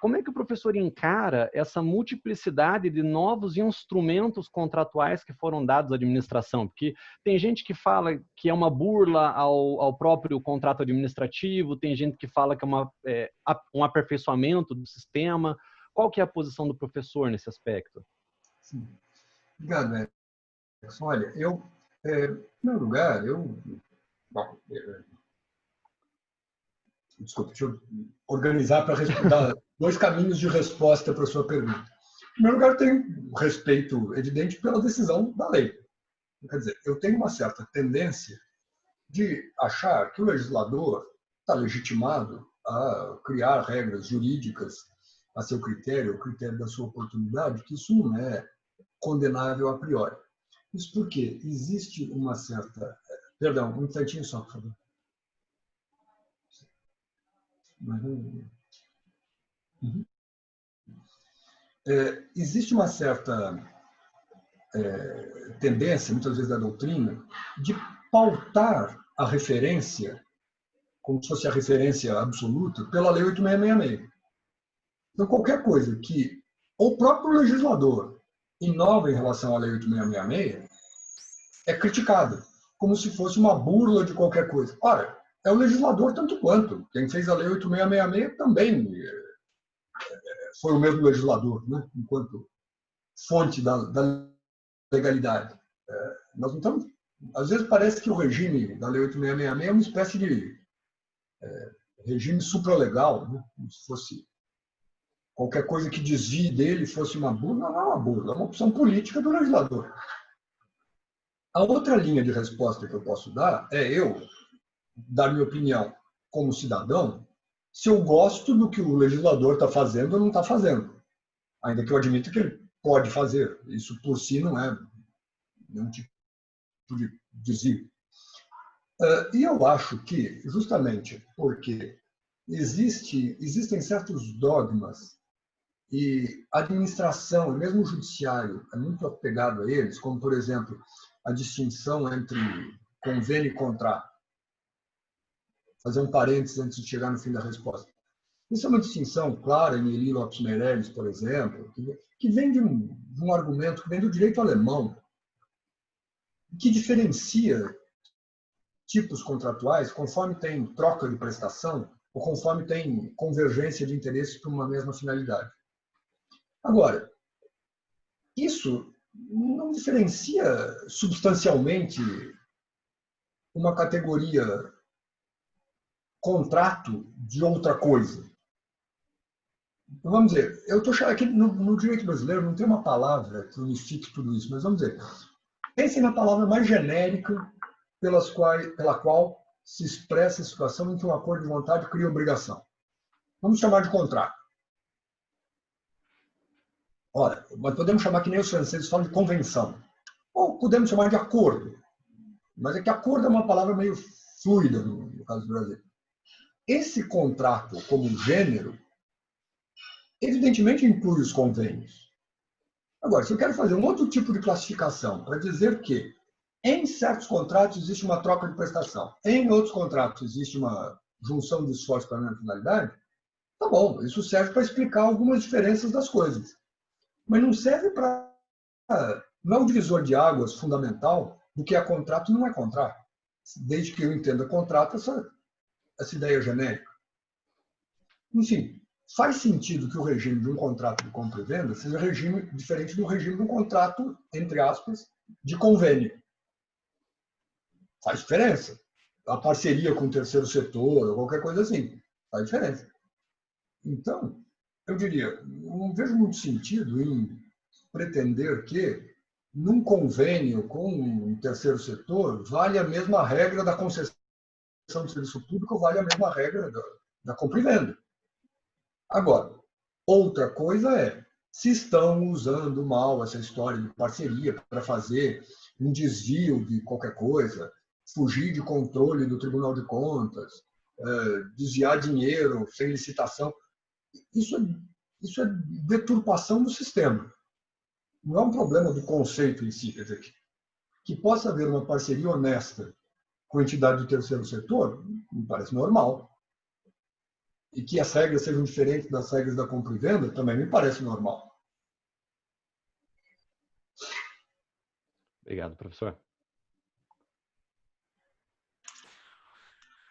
Como é que o professor encara essa multiplicidade de novos instrumentos contratuais que foram dados à administração? Porque tem gente que fala que é uma burla ao próprio contrato administrativo, tem gente que fala que é um aperfeiçoamento do sistema. Qual que é a posição do professor nesse aspecto? Sim. Obrigado, Edson. Olha, em primeiro lugar, bom, desculpa, deixa eu organizar para dar dois caminhos de resposta para a sua pergunta. Em primeiro lugar, eu tenho respeito evidente pela decisão da lei. Quer dizer, eu tenho uma certa tendência de achar que o legislador está legitimado a criar regras jurídicas a seu critério, o critério da sua oportunidade, que isso não é condenável a priori. Isso porque existe uma certa... Perdão, um instantinho só, por favor. Existe uma certa tendência, muitas vezes da doutrina, de pautar a referência, como se fosse a referência absoluta, pela Lei 8666. Então, qualquer coisa que o próprio legislador inova em relação à Lei 8666 é criticada, como se fosse uma burla de qualquer coisa. Ora, é o legislador tanto quanto. Quem fez a Lei 8666 também foi o mesmo legislador, né? Enquanto fonte da legalidade. Nós não estamos... Às vezes parece que o regime da Lei 8666 é uma espécie de regime supralegal, né? Como se fosse qualquer coisa que desvie dele fosse uma burla. Não é uma burla, é uma opção política do legislador. A outra linha de resposta que eu posso dar é eu dar minha opinião como cidadão, se eu gosto do que o legislador está fazendo ou não está fazendo. Ainda que eu admita que ele pode fazer. Isso por si não é nenhum tipo de desvio. E eu acho que, justamente porque existem certos dogmas E a administração, e mesmo o judiciário, é muito apegado a eles, como, por exemplo, a distinção entre convênio e contrato. Fazer um parênteses antes de chegar no fim da resposta. Isso é uma distinção clara em Elie Lopes Meireles, por exemplo, que vem de um argumento que vem do direito alemão, que diferencia tipos contratuais conforme tem troca de prestação ou conforme tem convergência de interesses para uma mesma finalidade. Agora, isso não diferencia substancialmente uma categoria contrato de outra coisa. Vamos dizer, eu estou aqui no direito brasileiro não tem uma palavra que unifique tudo isso, mas vamos dizer, pensem na palavra mais genérica pela qual se expressa a situação em que um acordo de vontade cria obrigação. Vamos chamar de contrato. Ora, mas podemos chamar que nem os franceses falam de convenção. Ou podemos chamar de acordo. Mas é que acordo é uma palavra meio fluida no caso do Brasil. Esse contrato como gênero evidentemente inclui os convênios. Agora, se eu quero fazer um outro tipo de classificação para dizer que em certos contratos existe uma troca de prestação, em outros contratos existe uma junção de esforços para a mesma finalidade, tá bom, isso serve para explicar algumas diferenças das coisas. Mas não serve para... Não é um divisor de águas fundamental do que é contrato e não é contrato. Desde que eu entenda contrato, essa ideia genérica. Enfim, faz sentido que o regime de um contrato de compra e venda seja regime diferente do regime de um contrato, entre aspas, de convênio. Faz diferença. A parceria com o terceiro setor, ou qualquer coisa assim, faz diferença. Então, eu diria, não vejo muito sentido em pretender que, num convênio com um terceiro setor, vale a mesma regra da concessão de serviço público, vale a mesma regra da compra e venda. Agora, outra coisa é, se estão usando mal essa história de parceria para fazer um desvio de qualquer coisa, fugir de controle do Tribunal de Contas, desviar dinheiro sem licitação, isso é deturpação do sistema. Não é um problema do conceito em si. Quer dizer, que possa haver uma parceria honesta com a entidade do terceiro setor, me parece normal. E que as regras sejam diferentes das regras da compra e venda, também me parece normal. Obrigado, professor.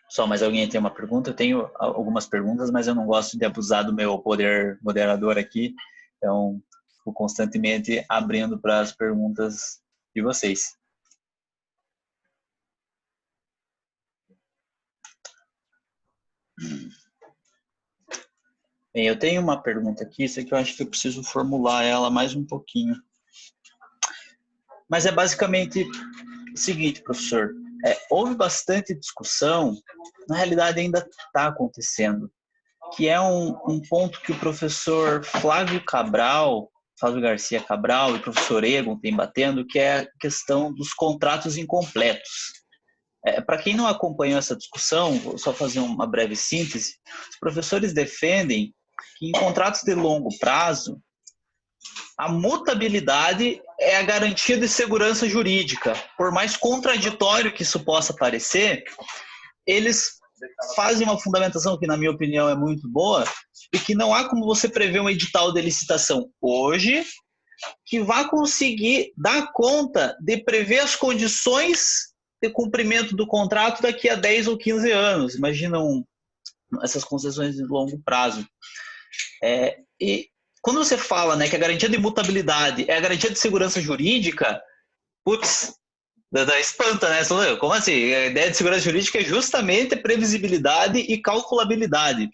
Só mais alguém tem uma pergunta? Eu tenho algumas perguntas, mas eu não gosto de abusar do meu poder moderador aqui. Então, fico constantemente abrindo para as perguntas de vocês. Bem, eu tenho uma pergunta aqui, isso aqui eu acho que eu preciso formular ela mais um pouquinho. Mas é basicamente o seguinte, professor. Houve bastante discussão, na realidade ainda está acontecendo, que é um ponto que o professor Flávio Garcia Cabral e o professor Egon têm batendo, que é a questão dos contratos incompletos. Para quem não acompanhou essa discussão, vou só fazer uma breve síntese, os professores defendem que em contratos de longo prazo, a mutabilidade é a garantia de segurança jurídica. Por mais contraditório que isso possa parecer, eles fazem uma fundamentação que, na minha opinião, é muito boa, e que não há como você prever um edital de licitação hoje que vá conseguir dar conta de prever as condições de cumprimento do contrato daqui a 10 ou 15 anos. Imaginam essas concessões de longo prazo. E quando você fala, né, que a garantia de mutabilidade é a garantia de segurança jurídica, putz, espanta, né? Como assim? A ideia de segurança jurídica é justamente previsibilidade e calculabilidade.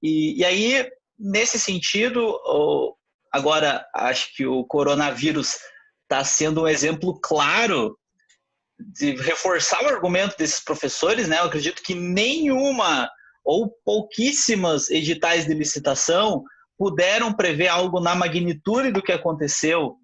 E aí, nesse sentido, agora acho que o coronavírus está sendo um exemplo claro de reforçar o argumento desses professores, né? Eu acredito que nenhuma ou pouquíssimas editais de licitação puderam prever algo na magnitude do que aconteceu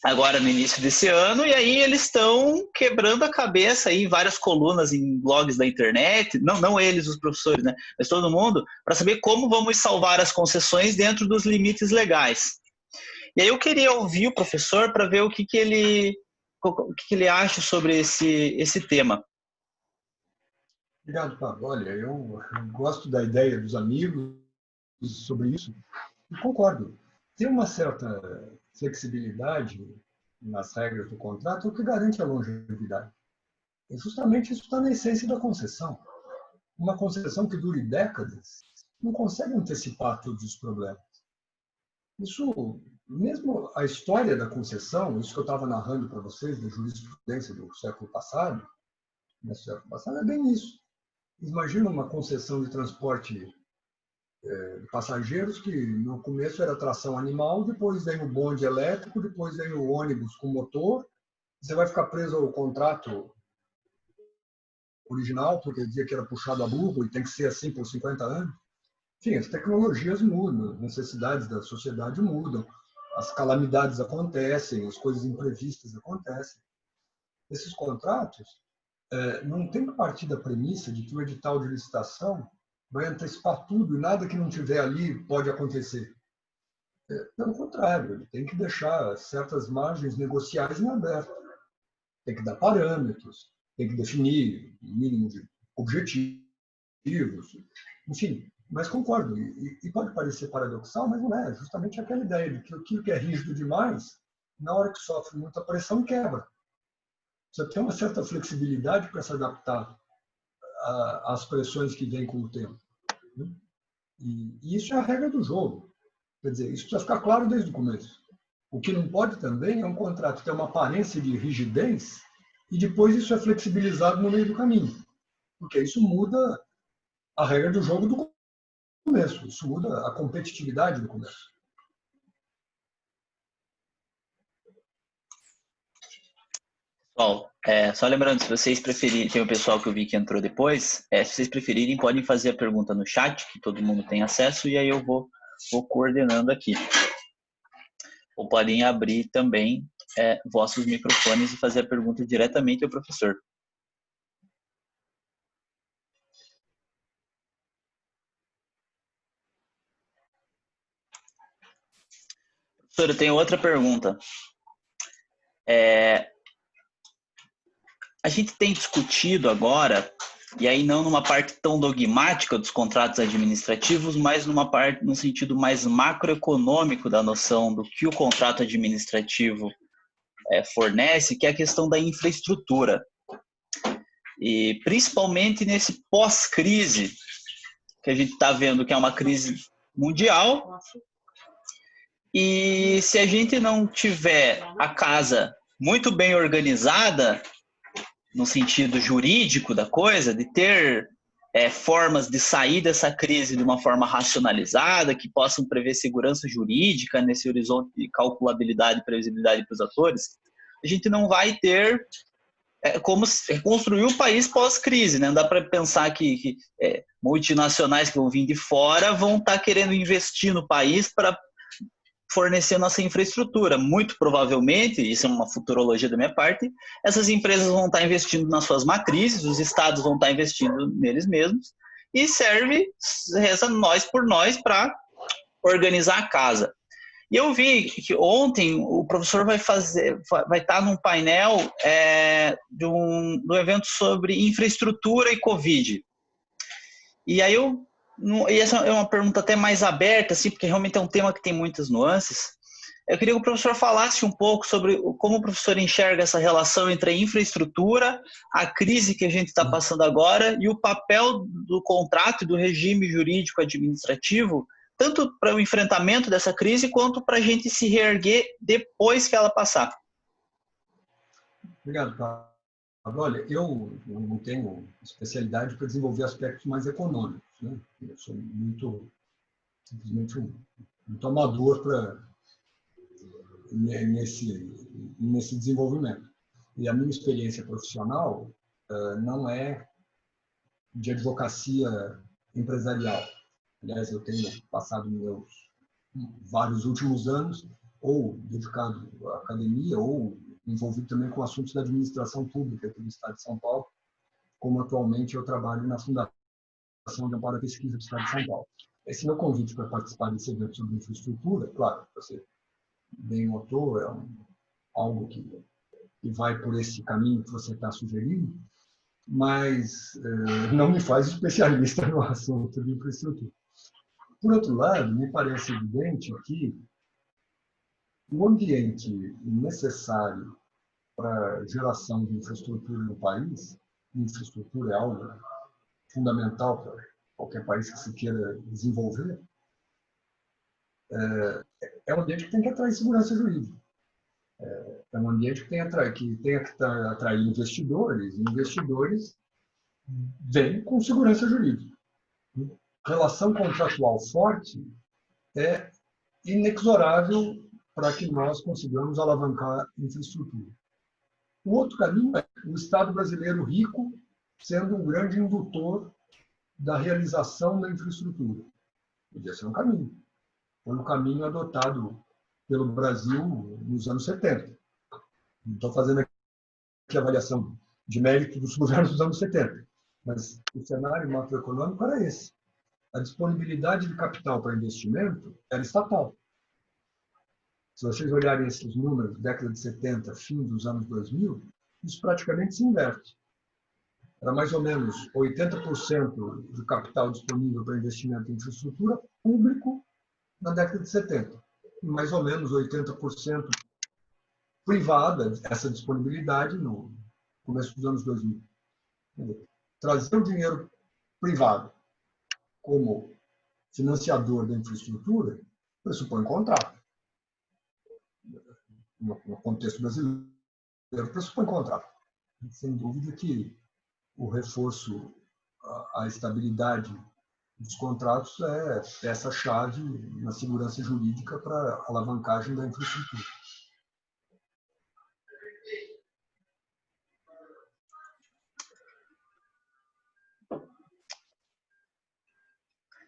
agora no início desse ano, e aí eles estão quebrando a cabeça aí em várias colunas em blogs da internet, não eles, os professores, né, mas todo mundo, para saber como vamos salvar as concessões dentro dos limites legais. E aí eu queria ouvir o professor para ver o que ele acha sobre esse tema. Obrigado, Pablo. Olha, eu gosto da ideia dos amigos sobre isso e concordo. Tem uma certa flexibilidade nas regras do contrato, o que garante a longevidade. E justamente isso está na essência da concessão. Uma concessão que dure décadas não consegue antecipar todos os problemas. Isso, mesmo a história da concessão, isso que eu estava narrando para vocês, da jurisprudência do século passado, é bem isso. Imagina uma concessão de transporte de passageiros que no começo era tração animal, depois vem o bonde elétrico, depois vem o ônibus com motor. Você vai ficar preso ao contrato original, porque dizia que era puxado a burro e tem que ser assim por 50 anos. Enfim, as tecnologias mudam, as necessidades da sociedade mudam, as calamidades acontecem, as coisas imprevistas acontecem. Esses contratos não tem que partir da premissa de que o edital de licitação vai antecipar tudo e nada que não tiver ali pode acontecer. Pelo contrário, ele tem que deixar certas margens negociais em aberto. Tem que dar parâmetros, tem que definir o mínimo de objetivos, enfim. Mas concordo, e pode parecer paradoxal, mas não é. Justamente aquela ideia de que aquilo que é rígido demais, na hora que sofre muita pressão, quebra. Você tem uma certa flexibilidade para se adaptar às pressões que vêm com o tempo. E isso é a regra do jogo. Quer dizer, isso precisa ficar claro desde o começo. O que não pode também é um contrato ter uma aparência de rigidez e depois isso é flexibilizado no meio do caminho. Porque isso muda a regra do jogo do começo. Isso muda a competitividade do começo. Pessoal, só lembrando, se vocês preferirem, tem o pessoal que eu vi que entrou depois, se vocês preferirem, podem fazer a pergunta no chat, que todo mundo tem acesso, e aí eu vou coordenando aqui. Ou podem abrir também vossos microfones e fazer a pergunta diretamente ao professor. Professor, eu tenho outra pergunta. A gente tem discutido agora, e aí não numa parte tão dogmática dos contratos administrativos, mas num sentido mais macroeconômico da noção do que o contrato administrativo fornece, que é a questão da infraestrutura. E principalmente nesse pós-crise, que a gente está vendo que é uma crise mundial, e se a gente não tiver a casa muito bem organizada, no sentido jurídico da coisa, de ter formas de sair dessa crise de uma forma racionalizada, que possam prever segurança jurídica nesse horizonte de calculabilidade e previsibilidade para os atores, a gente não vai ter como reconstruir o país pós-crise. Né? Não dá para pensar que multinacionais que vão vir de fora vão estar querendo investir no país para fornecer nossa infraestrutura. Muito provavelmente, isso é uma futurologia da minha parte, essas empresas vão estar investindo nas suas matrizes, os estados vão estar investindo neles mesmos, e resta nós por nós para organizar a casa. E eu vi que ontem o professor vai estar num painel do evento sobre infraestrutura e Covid. E aí e essa é uma pergunta até mais aberta, assim, porque realmente é um tema que tem muitas nuances. Eu queria que o professor falasse um pouco sobre como o professor enxerga essa relação entre a infraestrutura, a crise que a gente está passando agora e o papel do contrato e do regime jurídico administrativo, tanto para o enfrentamento dessa crise quanto para a gente se reerguer depois que ela passar. Obrigado, Pablo. Olha, eu não tenho especialidade para desenvolver aspectos mais econômicos, né? Eu sou simplesmente muito amador nesse desenvolvimento. E a minha experiência profissional não é de advocacia empresarial. Aliás, eu tenho passado meus vários últimos anos ou dedicado à academia, ou envolvido também com assuntos da administração pública aqui do Estado de São Paulo, como atualmente eu trabalho na Fundação de Amparo à Pesquisa do Estado de São Paulo. Esse meu convite para participar desse evento sobre infraestrutura, claro, você bem notou, é algo que vai por esse caminho que você está sugerindo, mas não me faz especialista no assunto de infraestrutura. Por outro lado, me parece evidente que o ambiente necessário para a geração de infraestrutura no país, infraestrutura é algo fundamental para qualquer país que se queira desenvolver, é um ambiente que tem que atrair segurança jurídica. É um ambiente que tem que atrair investidores, e investidores vêm com segurança jurídica. Relação contratual forte é inexorável para que nós consigamos alavancar infraestrutura. O outro caminho é o Estado brasileiro rico sendo um grande indutor da realização da infraestrutura. Podia ser um caminho. Foi um caminho adotado pelo Brasil nos anos 70. Não estou fazendo aqui avaliação de mérito dos governos dos anos 70, mas o cenário macroeconômico era esse. A disponibilidade de capital para investimento era estatal. Se vocês olharem esses números, década de 70, fim dos anos 2000, isso praticamente se inverte. Era mais ou menos 80% do capital disponível para investimento em infraestrutura público na década de 70. E mais ou menos 80% privada, essa disponibilidade no começo dos anos 2000. Trazer o dinheiro privado como financiador da infraestrutura pressupõe contrato. No contexto brasileiro, pressupõe contrato. Sem dúvida que o reforço à estabilidade dos contratos é peça-chave na segurança jurídica para a alavancagem da infraestrutura.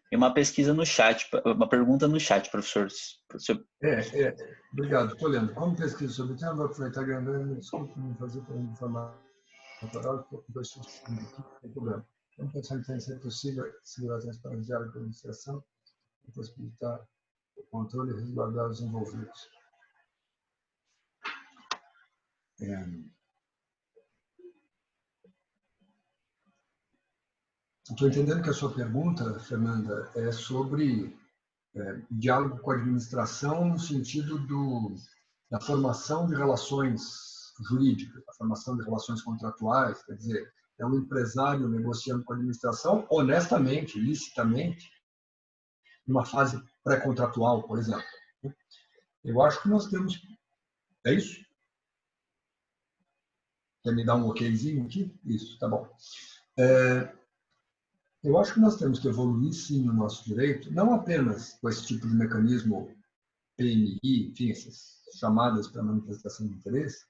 Tem uma pesquisa no chat, uma pergunta no chat, professor. Obrigado, estou lendo. Como pesquisa sobre o tema, vou aproveitar grande desculpa me fazer para informar natural, dois subsídios aqui, não tem problema. Como pensar que ser possível segurar a transparência da administração e possibilitar o controle e resguardar os envolvidos. Estou entendendo que a sua pergunta, Fernanda, é sobre diálogo com a administração no sentido da formação de relações jurídicas, a formação de relações contratuais, quer dizer, é um empresário negociando com a administração, honestamente, licitamente, numa fase pré-contratual, por exemplo. Eu acho que nós temos... É isso? Quer me dar um okzinho aqui? Isso, tá bom. Eu acho que nós temos que evoluir, sim, o nosso direito, não apenas com esse tipo de mecanismo PMI, enfim, essas chamadas para manifestação de interesse,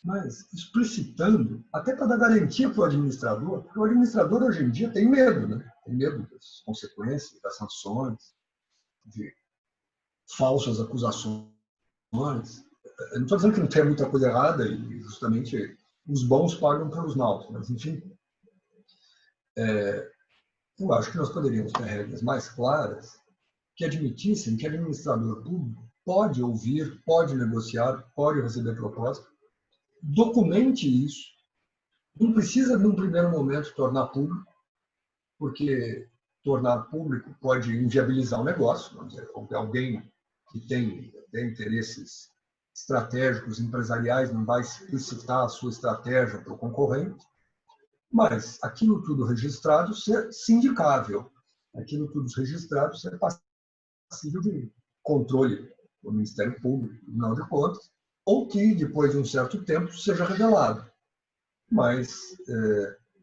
mas explicitando, até para dar garantia para o administrador, porque o administrador hoje em dia tem medo, né? Tem medo das consequências, das sanções, de falsas acusações. Eu não estou dizendo que não tem muita coisa errada e justamente os bons pagam pelos maus, mas enfim, eu acho que nós poderíamos ter regras mais claras que admitissem que o administrador público pode ouvir, pode negociar, pode receber proposta, documente isso, não precisa, num primeiro momento, tornar público, porque tornar público pode inviabilizar o negócio, vamos dizer, alguém que tem interesses estratégicos, empresariais, não vai explicitar a sua estratégia para o concorrente, mas aquilo tudo registrado ser sindicável, aquilo tudo registrado ser passível de controle do Ministério Público, Tribunal de Contas, ou que, depois de um certo tempo, seja revelado. Mas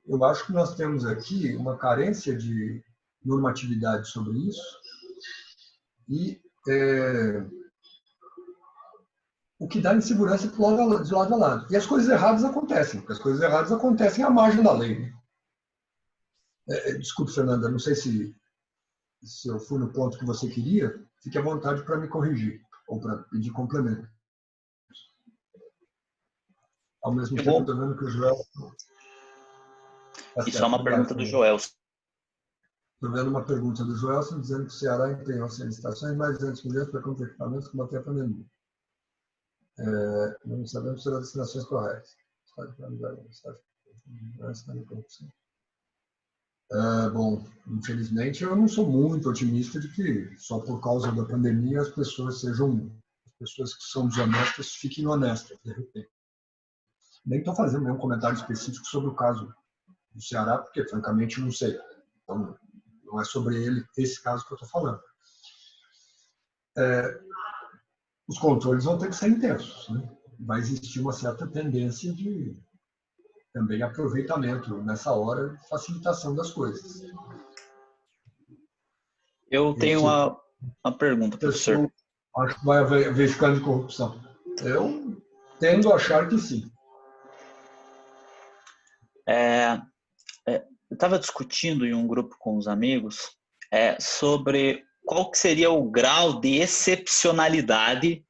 eu acho que nós temos aqui uma carência de normatividade sobre isso e o que dá insegurança de lado a lado. E as coisas erradas acontecem, porque as coisas erradas acontecem à margem da lei. Né? Desculpe, Fernanda, não sei se eu fui no ponto que você queria, fique à vontade para me corrigir. ou para pedir complemento. Ao mesmo tempo, estou vendo que o Joel... Isso é uma pergunta do Joel. Estou vendo uma pergunta do Joelson dizendo que o Ceará empenhou as licitações mais de 200 milhões para comprar equipamentos que combater a pandemia. Não sabemos se as destinações corretas. Bom, infelizmente eu não sou muito otimista de que só por causa da pandemia as pessoas que são desonestas fiquem honestas, de repente. Nem estou fazendo nenhum comentário específico sobre o caso do Ceará, porque francamente não sei. Então, não é sobre esse caso que eu estou falando. Os controles vão ter que ser intensos, né? Vai existir uma certa tendência de também aproveitamento nessa hora, facilitação das coisas. Eu tenho uma pergunta, professor. Acho que vai haver escândalo de corrupção. Eu tendo a achar que sim. Eu estava discutindo em um grupo com os amigos sobre qual que seria o grau de excepcionalidade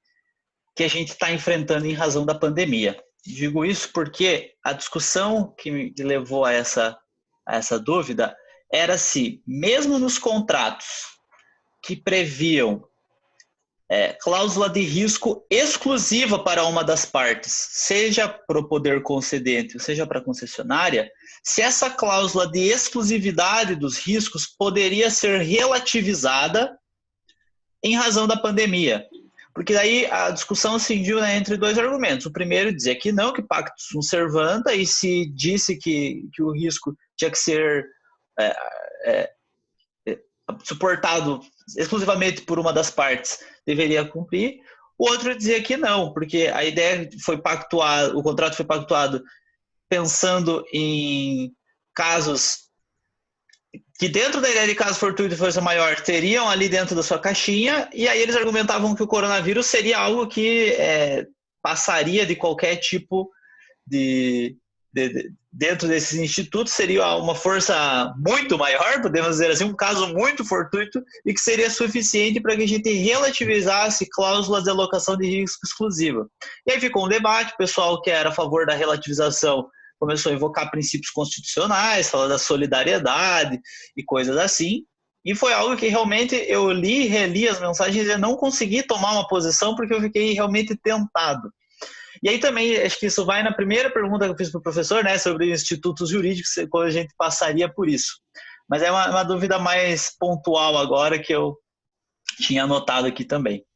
que a gente está enfrentando em razão da pandemia. Digo isso porque a discussão que me levou a essa dúvida era se, mesmo nos contratos que previam cláusula de risco exclusiva para uma das partes, seja para o poder concedente, ou seja para a concessionária, se essa cláusula de exclusividade dos riscos poderia ser relativizada em razão da pandemia. Porque daí a discussão cindiu entre dois argumentos. O primeiro dizia que não, que pactus sunt servanda, e se disse que o risco tinha que ser suportado exclusivamente por uma das partes, deveria cumprir. O outro dizia que não, porque a ideia foi pactuada, o contrato foi pactuado pensando em casos que dentro da ideia de caso fortuito e força maior teriam ali dentro da sua caixinha, e aí eles argumentavam que o coronavírus seria algo que passaria de qualquer tipo dentro desses institutos, seria uma força muito maior, podemos dizer assim, um caso muito fortuito, e que seria suficiente para que a gente relativizasse cláusulas de alocação de risco exclusiva. E aí ficou um debate, o pessoal que era a favor da relativização começou a invocar princípios constitucionais, falar da solidariedade e coisas assim, e foi algo que realmente eu li e reli as mensagens e não consegui tomar uma posição porque eu fiquei realmente tentado. E aí também, acho que isso vai na primeira pergunta que eu fiz para o professor, né, sobre institutos jurídicos, quando a gente passaria por isso. Mas é uma dúvida mais pontual agora que eu tinha anotado aqui também.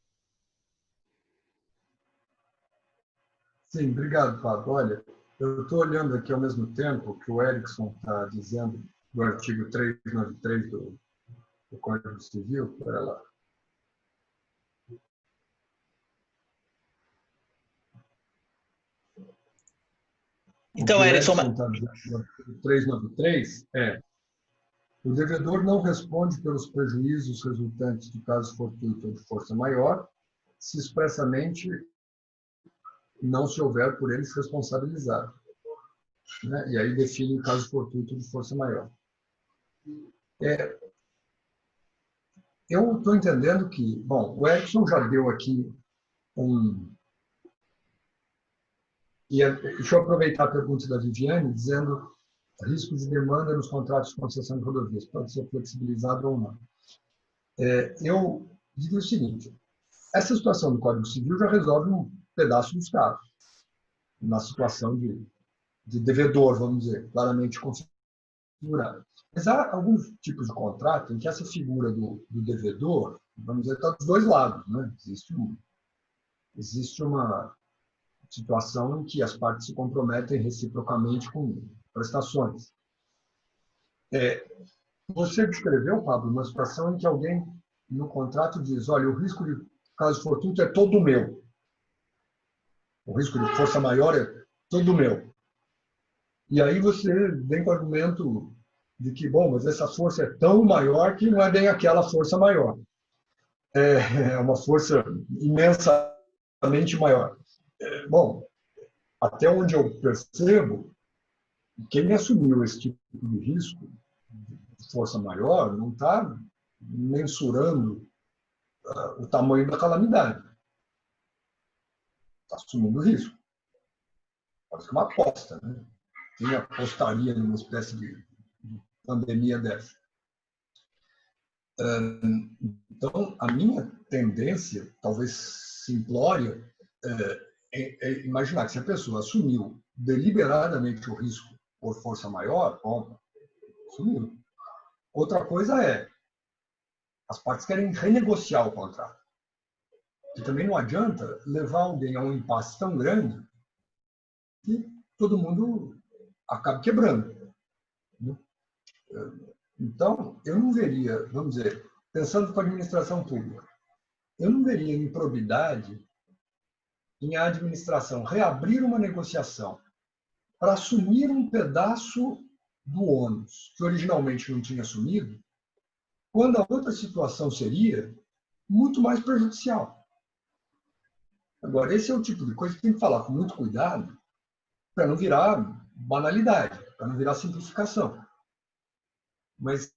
Sim, obrigado, Fábio. Olha, eu estou olhando aqui ao mesmo tempo que o Erickson está dizendo do artigo 393 do Código Civil. Para lá. Então, Erickson... O 393 o devedor não responde pelos prejuízos resultantes de caso fortuito ou de força maior, se expressamente não se houver por eles responsabilizado. Né? E aí define o caso fortuito de força maior. Eu estou entendendo que, bom, o Erickson já deu aqui deixa eu aproveitar a pergunta da Viviane, dizendo risco de demanda nos contratos de concessão de rodovias, pode ser flexibilizado ou não. Eu digo o seguinte, essa situação do Código Civil já resolve um pedaço dos casos, na situação de devedor, vamos dizer, claramente configurado. Mas há alguns tipos de contrato em que essa figura do devedor, vamos dizer, está dos dois lados. Né? Existe uma situação em que as partes se comprometem reciprocamente com prestações. Você descreveu, Pablo, uma situação em que alguém no contrato diz, olha, o risco de caso fortuito é todo meu. O risco de força maior é todo meu. E aí você vem com o argumento de que, bom, mas essa força é tão maior que não é bem aquela força maior. É uma força imensamente maior. Bom, até onde eu percebo, quem assumiu esse tipo de risco, de força maior, não está mensurando o tamanho da calamidade. assumindo o risco. Parece que é uma aposta, né? Quem apostaria numa espécie de pandemia dessa? Então, a minha tendência, talvez simplória, é imaginar que se a pessoa assumiu deliberadamente o risco por força maior, bom, assumiu. Outra coisa é, as partes querem renegociar o contrato. E também não adianta levar alguém a um impasse tão grande que todo mundo acabe quebrando. Então, eu não veria, vamos dizer, pensando com a administração pública, eu não veria improbidade em a administração reabrir uma negociação para assumir um pedaço do ônus que originalmente não tinha assumido, quando a outra situação seria muito mais prejudicial. Agora, esse é o tipo de coisa que tem que falar com muito cuidado para não virar banalidade, para não virar simplificação. Mas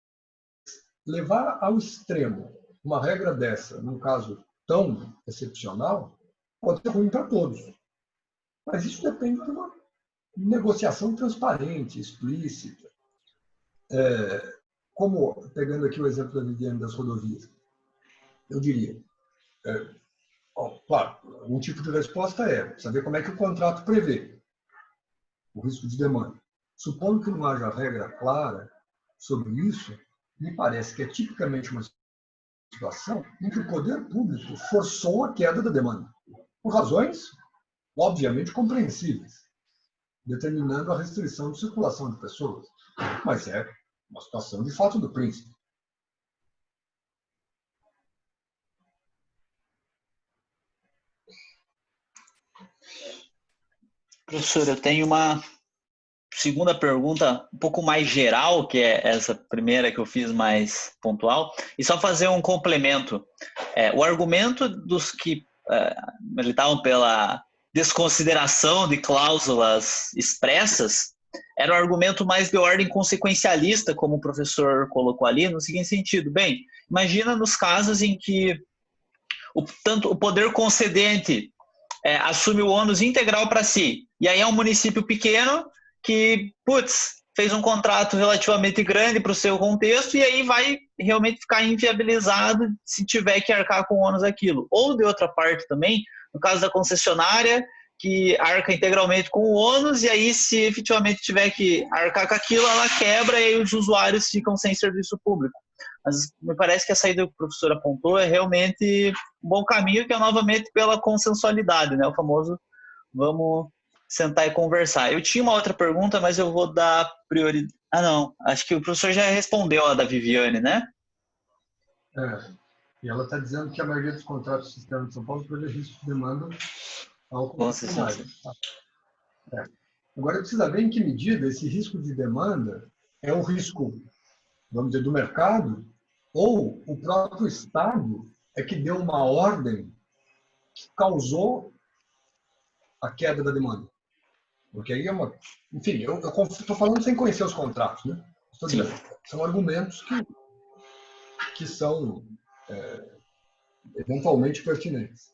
levar ao extremo uma regra dessa, num caso tão excepcional, pode ser ruim para todos. Mas isso depende de uma negociação transparente, explícita. Como, pegando aqui o exemplo da Viviane das rodovias, eu diria, claro, um tipo de resposta é saber como é que o contrato prevê o risco de demanda. Supondo que não haja regra clara sobre isso, me parece que é tipicamente uma situação em que o poder público forçou a queda da demanda, por razões obviamente compreensíveis, determinando a restrição de circulação de pessoas. Mas é uma situação de fato do príncipe. Professor, eu tenho uma segunda pergunta um pouco mais geral, que é essa primeira que eu fiz mais pontual, e só fazer um complemento. O argumento dos que militavam pela desconsideração de cláusulas expressas era um argumento mais de ordem consequencialista, como o professor colocou ali, no seguinte sentido. Bem, imagina nos casos em que tanto o poder concedente assume o ônus integral para si, e aí é um município pequeno que, fez um contrato relativamente grande para o seu contexto e aí vai realmente ficar inviabilizado se tiver que arcar com o ônus aquilo. Ou, de outra parte também, no caso da concessionária, que arca integralmente com o ônus e aí, se efetivamente tiver que arcar com aquilo, ela quebra e aí os usuários ficam sem serviço público. Mas me parece que a saída que o professor apontou é realmente um bom caminho, que é novamente pela consensualidade, né? O famoso vamos sentar e conversar. Eu tinha uma outra pergunta, mas eu vou dar prioridade. Ah, não. Acho que o professor já respondeu a da Viviane, né? E ela está dizendo que a maioria dos contratos do sistema de São Paulo prevê risco de demanda ao concessionário. Agora, precisa ver em que medida esse risco de demanda é um risco, vamos dizer, do mercado, ou o próprio Estado é que deu uma ordem que causou a queda da demanda. Porque aí é uma... Enfim, eu estou falando sem conhecer os contratos, né? Estou dizendo, são argumentos que são eventualmente pertinentes.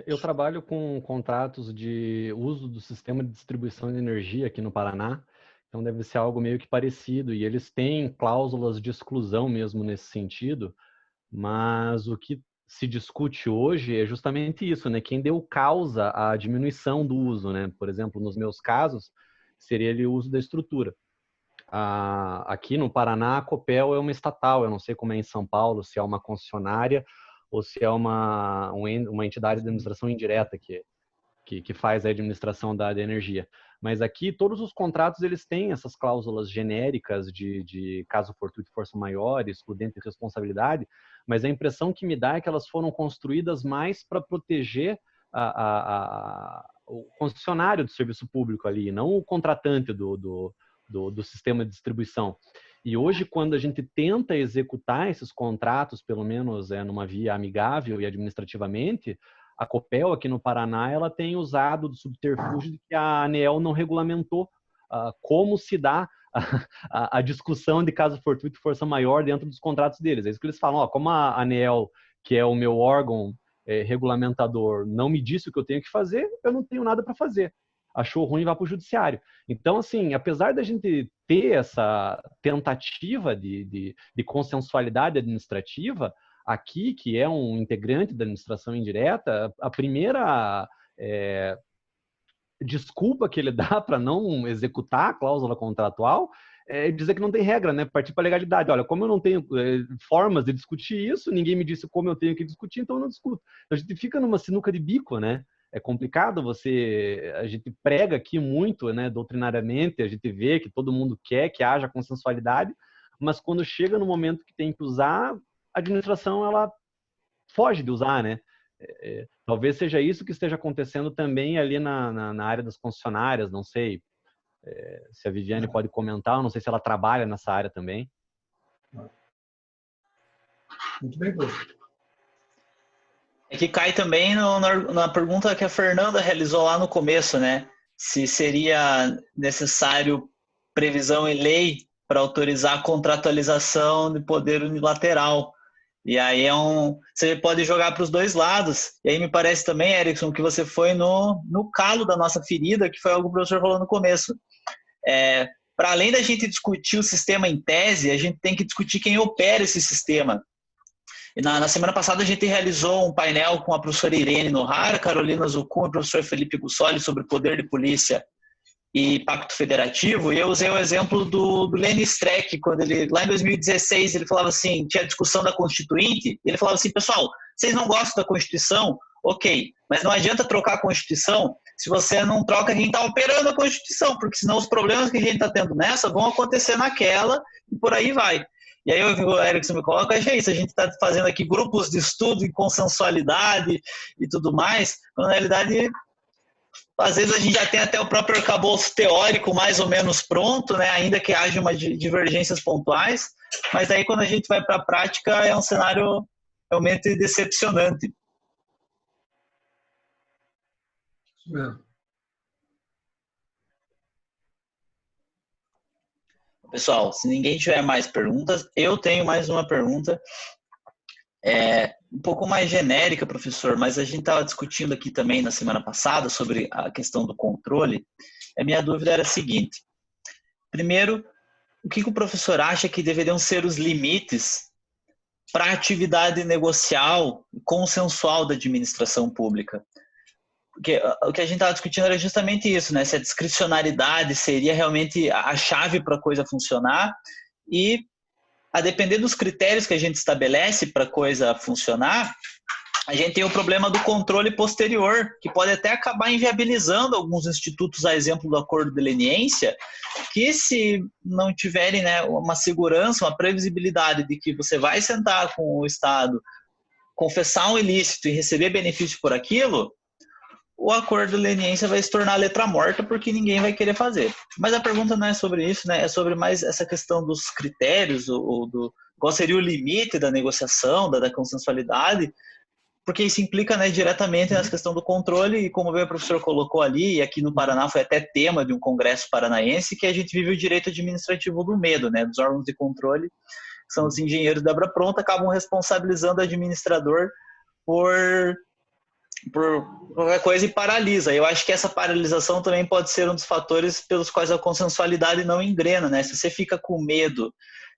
Eu trabalho com contratos de uso do sistema de distribuição de energia aqui no Paraná, então deve ser algo meio que parecido, e eles têm cláusulas de exclusão mesmo nesse sentido, mas o que se discute hoje é justamente isso, né? Quem deu causa à diminuição do uso, né? Por exemplo, nos meus casos, seria ali o uso da estrutura. Aqui no Paraná, a Copel é uma estatal, eu não sei como é em São Paulo, se é uma concessionária ou se é uma entidade de administração indireta que faz a administração da energia. Mas aqui, todos os contratos, eles têm essas cláusulas genéricas de caso fortuito e força maior, excludente de responsabilidade, mas a impressão que me dá é que elas foram construídas mais para proteger o concessionário do serviço público ali, não o contratante do sistema de distribuição. E hoje, quando a gente tenta executar esses contratos, pelo menos numa via amigável e administrativamente, a Copel aqui no Paraná, ela tem usado do subterfúgio de que a ANEEL não regulamentou como se dá a discussão de caso fortuito e força maior dentro dos contratos deles. É isso que eles falam, como a ANEEL, que é o meu órgão regulamentador não me disse o que eu tenho que fazer, eu não tenho nada para fazer. Achou ruim, vá para o judiciário. Então, assim, apesar da gente ter essa tentativa de consensualidade administrativa, aqui, que é um integrante da administração indireta, a primeira desculpa que ele dá para não executar a cláusula contratual é dizer que não tem regra, né? Partir para a legalidade. Olha, como eu não tenho formas de discutir isso, ninguém me disse como eu tenho que discutir, então eu não discuto. Então, a gente fica numa sinuca de bico, né? É complicado a gente prega aqui muito, né, doutrinariamente, a gente vê que todo mundo quer que haja consensualidade, mas quando chega no momento que tem que usar, a administração, ela foge de usar, né? Talvez seja isso que esteja acontecendo também ali na área das concessionárias, não sei se a Viviane pode comentar, não sei se ela trabalha nessa área também. Muito bem, Bruno. É que cai também na pergunta que a Fernanda realizou lá no começo, né? Se seria necessário previsão em lei para autorizar a contratualização de poder unilateral. E aí você pode jogar para os dois lados. E aí me parece também, Erickson, que você foi no calo da nossa ferida, que foi algo que o professor falou no começo. Para além da gente discutir o sistema em tese, a gente tem que discutir quem opera esse sistema. E na semana passada a gente realizou um painel com a professora Irene Nohara, Carolina Zucun e o professor Felipe Gussoli sobre poder de polícia e pacto federativo, e eu usei o exemplo do Lenny Streck, quando ele, lá em 2016, ele falava assim, tinha a discussão da Constituinte, ele falava assim, pessoal, vocês não gostam da Constituição? Ok, mas não adianta trocar a Constituição se você não troca quem está operando a Constituição, porque senão os problemas que a gente está tendo nessa vão acontecer naquela e por aí vai. E aí o Erickson me coloca, é isso, a gente está fazendo aqui grupos de estudo em consensualidade e tudo mais, quando na realidade, às vezes a gente já tem até o próprio arcabouço teórico mais ou menos pronto, né? Ainda que haja uma divergências pontuais, mas aí quando a gente vai para a prática é um cenário realmente decepcionante. Isso mesmo. Pessoal, se ninguém tiver mais perguntas, eu tenho mais uma pergunta. Um pouco mais genérica, professor, mas a gente estava discutindo aqui também na semana passada sobre a questão do controle. A minha dúvida era a seguinte. Primeiro, o que o professor acha que deveriam ser os limites para a atividade negocial e consensual da administração pública? Porque o que a gente estava discutindo era justamente isso, né? Se a discricionariedade seria realmente a chave para a coisa funcionar e, a depender dos critérios que a gente estabelece para a coisa funcionar, a gente tem o problema do controle posterior, que pode até acabar inviabilizando alguns institutos, a exemplo do acordo de leniência, que se não tiverem, né, uma segurança, uma previsibilidade de que você vai sentar com o Estado, confessar um ilícito e receber benefício por aquilo, o acordo de leniência vai se tornar letra morta porque ninguém vai querer fazer. Mas a pergunta não é sobre isso, né? É sobre mais essa questão dos critérios, qual seria o limite da negociação, da consensualidade, porque isso implica, né, diretamente nessa questão do controle, e como o professor colocou ali, e aqui no Paraná foi até tema de um congresso paranaense, que a gente vive o direito administrativo do medo, né? Dos órgãos de controle, que são os engenheiros da obra pronta, acabam responsabilizando o administrador por qualquer coisa e paralisa. Eu acho que essa paralisação também pode ser um dos fatores pelos quais a consensualidade não engrena, né? Se você fica com medo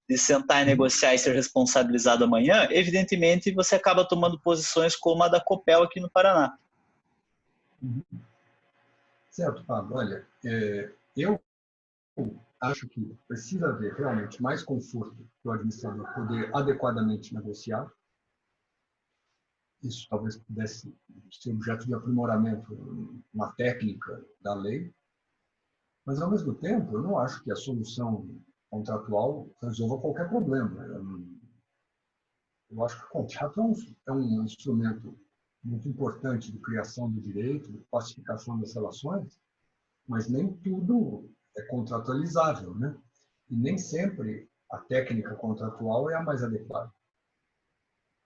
de sentar e negociar e ser responsabilizado amanhã, evidentemente você acaba tomando posições como a da Copel aqui no Paraná. Certo, Pablo. Olha, eu acho que precisa haver realmente mais conforto para o administrador poder adequadamente negociar. Isso talvez pudesse ser objeto de aprimoramento na técnica da lei, mas, ao mesmo tempo, eu não acho que a solução contratual resolva qualquer problema. Eu acho que o contrato é um instrumento muito importante de criação do direito, de pacificação das relações, mas nem tudo é contratualizável, né? E nem sempre a técnica contratual é a mais adequada.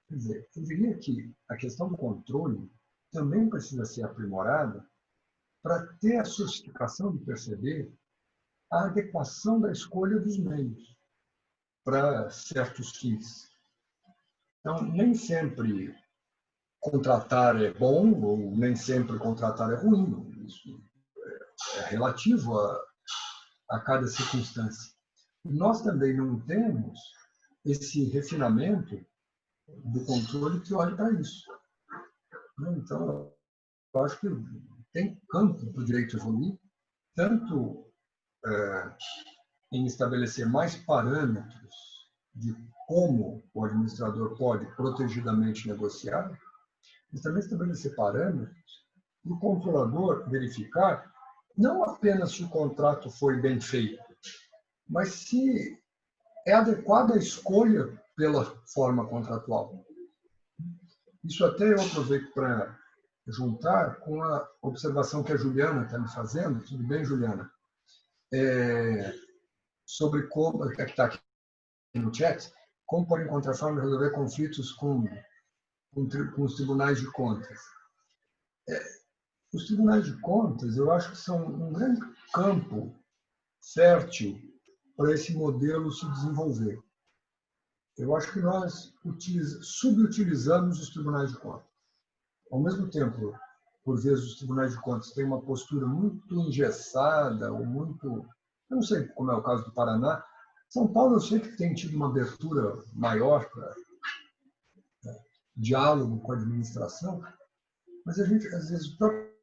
Quer dizer, eu diria que a questão do controle também precisa ser aprimorada para ter a sofisticação de perceber a adequação da escolha dos meios para certos fins. Então, nem sempre contratar é bom ou nem sempre contratar é ruim. Isso é relativo a cada circunstância. E nós também não temos esse refinamento do controle que olha para isso. Então, eu acho que tem campo para o direito evoluir, tanto em estabelecer mais parâmetros de como o administrador pode protegidamente negociar, mas também estabelecer parâmetros para o controlador verificar não apenas se o contrato foi bem feito, mas se é adequada a escolha pela forma contratual. Isso até eu aproveito para juntar com a observação que a Juliana está me fazendo. Tudo bem, Juliana? Sobre como, que está aqui no chat, como pode encontrar forma de resolver conflitos com os tribunais de contas. Os tribunais de contas, eu acho que são um grande campo fértil para esse modelo se desenvolver. Eu acho que nós subutilizamos os tribunais de contas. Ao mesmo tempo, por vezes, os tribunais de contas têm uma postura muito engessada, ou muito... Eu não sei como é o caso do Paraná. São Paulo, eu sei que tem tido uma abertura maior para diálogo com a administração, mas a gente, às vezes, o próprio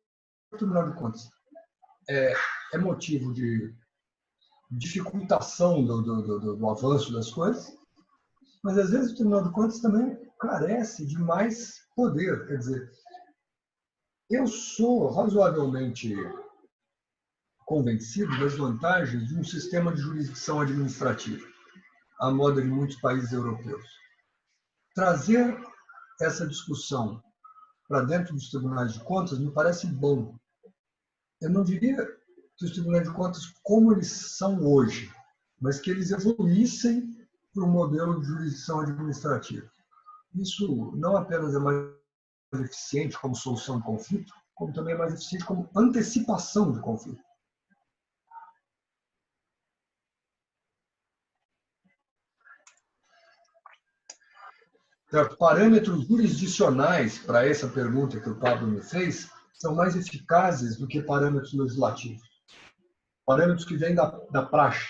Tribunal de Contas é motivo de dificultação do avanço das coisas, mas, às vezes, o Tribunal de Contas também carece de mais poder. Quer dizer, eu sou razoavelmente convencido das vantagens de um sistema de jurisdição administrativa, à moda de muitos países europeus. Trazer essa discussão para dentro dos tribunais de contas me parece bom. Eu não diria que os tribunais de contas como eles são hoje, mas que eles evoluíssem para um modelo de jurisdição administrativa. Isso não apenas é mais eficiente como solução de conflito, como também é mais eficiente como antecipação de conflito. Parâmetros jurisdicionais para essa pergunta que o Pablo me fez são mais eficazes do que parâmetros legislativos. Parâmetros que vêm da praxe.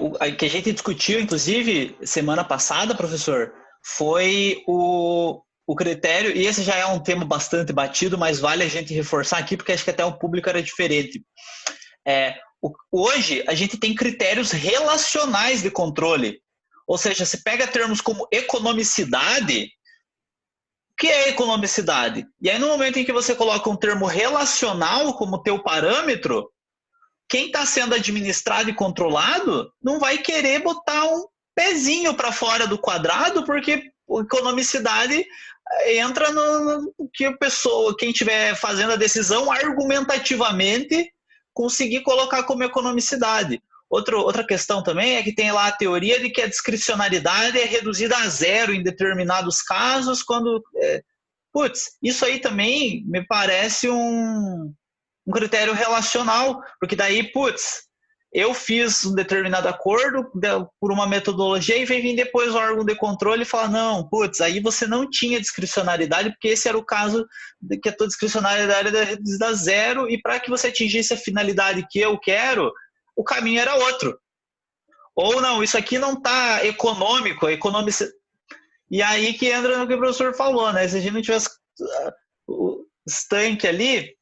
O que a gente discutiu, inclusive, semana passada, professor, foi o critério, e esse já é um tema bastante batido, mas vale a gente reforçar aqui, porque acho que até o público era diferente. Hoje, a gente tem critérios relacionais de controle. Ou seja, se pega termos como economicidade, o que é economicidade? E aí, no momento em que você coloca um termo relacional como teu parâmetro, quem está sendo administrado e controlado não vai querer botar um pezinho para fora do quadrado, porque a economicidade entra no que a pessoa, quem estiver fazendo a decisão, argumentativamente conseguir colocar como economicidade. Outra questão também é que tem lá a teoria de que a discricionariedade é reduzida a zero em determinados casos, quando... isso aí também me parece um critério relacional, porque daí, eu fiz um determinado acordo por uma metodologia e vem vir depois o órgão de controle e fala, não, aí você não tinha discricionariedade, porque esse era o caso de que a tua discricionariedade era reduzida a zero e para que você atingisse a finalidade que eu quero, o caminho era outro. Ou não, isso aqui não está econômico, E aí que entra no que o professor falou, né? Se a gente não tivesse o estanque ali,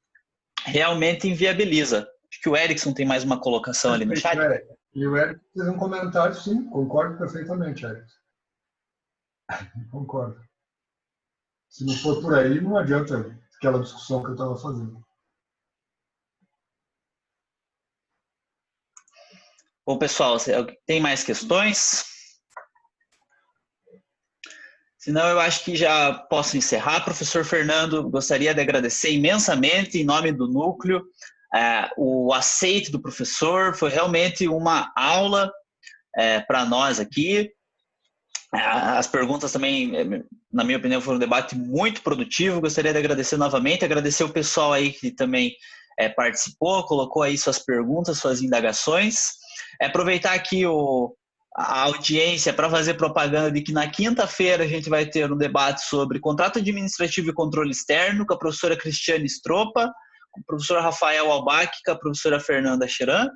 realmente inviabiliza. Acho que o Erickson tem mais uma colocação ali no chat. E o Erickson fez um comentário, sim, concordo perfeitamente, Erickson. Concordo. Se não for por aí, não adianta aquela discussão que eu estava fazendo. Bom, pessoal, tem mais questões? Senão, eu acho que já posso encerrar. Professor Fernando, gostaria de agradecer imensamente, em nome do núcleo, o aceite do professor. Foi realmente uma aula para nós aqui. As perguntas também, na minha opinião, foram um debate muito produtivo. Gostaria de agradecer novamente, agradecer o pessoal aí que também participou, colocou aí suas perguntas, suas indagações. Aproveitar aqui a audiência para fazer propaganda de que na quinta-feira a gente vai ter um debate sobre contrato administrativo e controle externo com a professora Cristiane Stropa, com o professor Rafael Albach, com a professora Fernanda Cheran.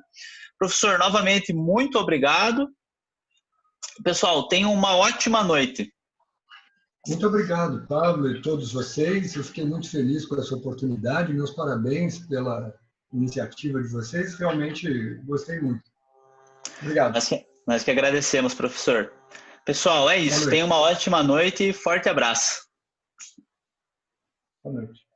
Professor, novamente, muito obrigado. Pessoal, tenham uma ótima noite. Muito obrigado, Pablo, e todos vocês. Eu fiquei muito feliz com essa oportunidade. Meus parabéns pela iniciativa de vocês. Realmente gostei muito. Obrigado. Nós que agradecemos, professor. Pessoal, é isso. Tenham uma ótima noite e forte abraço. Boa noite.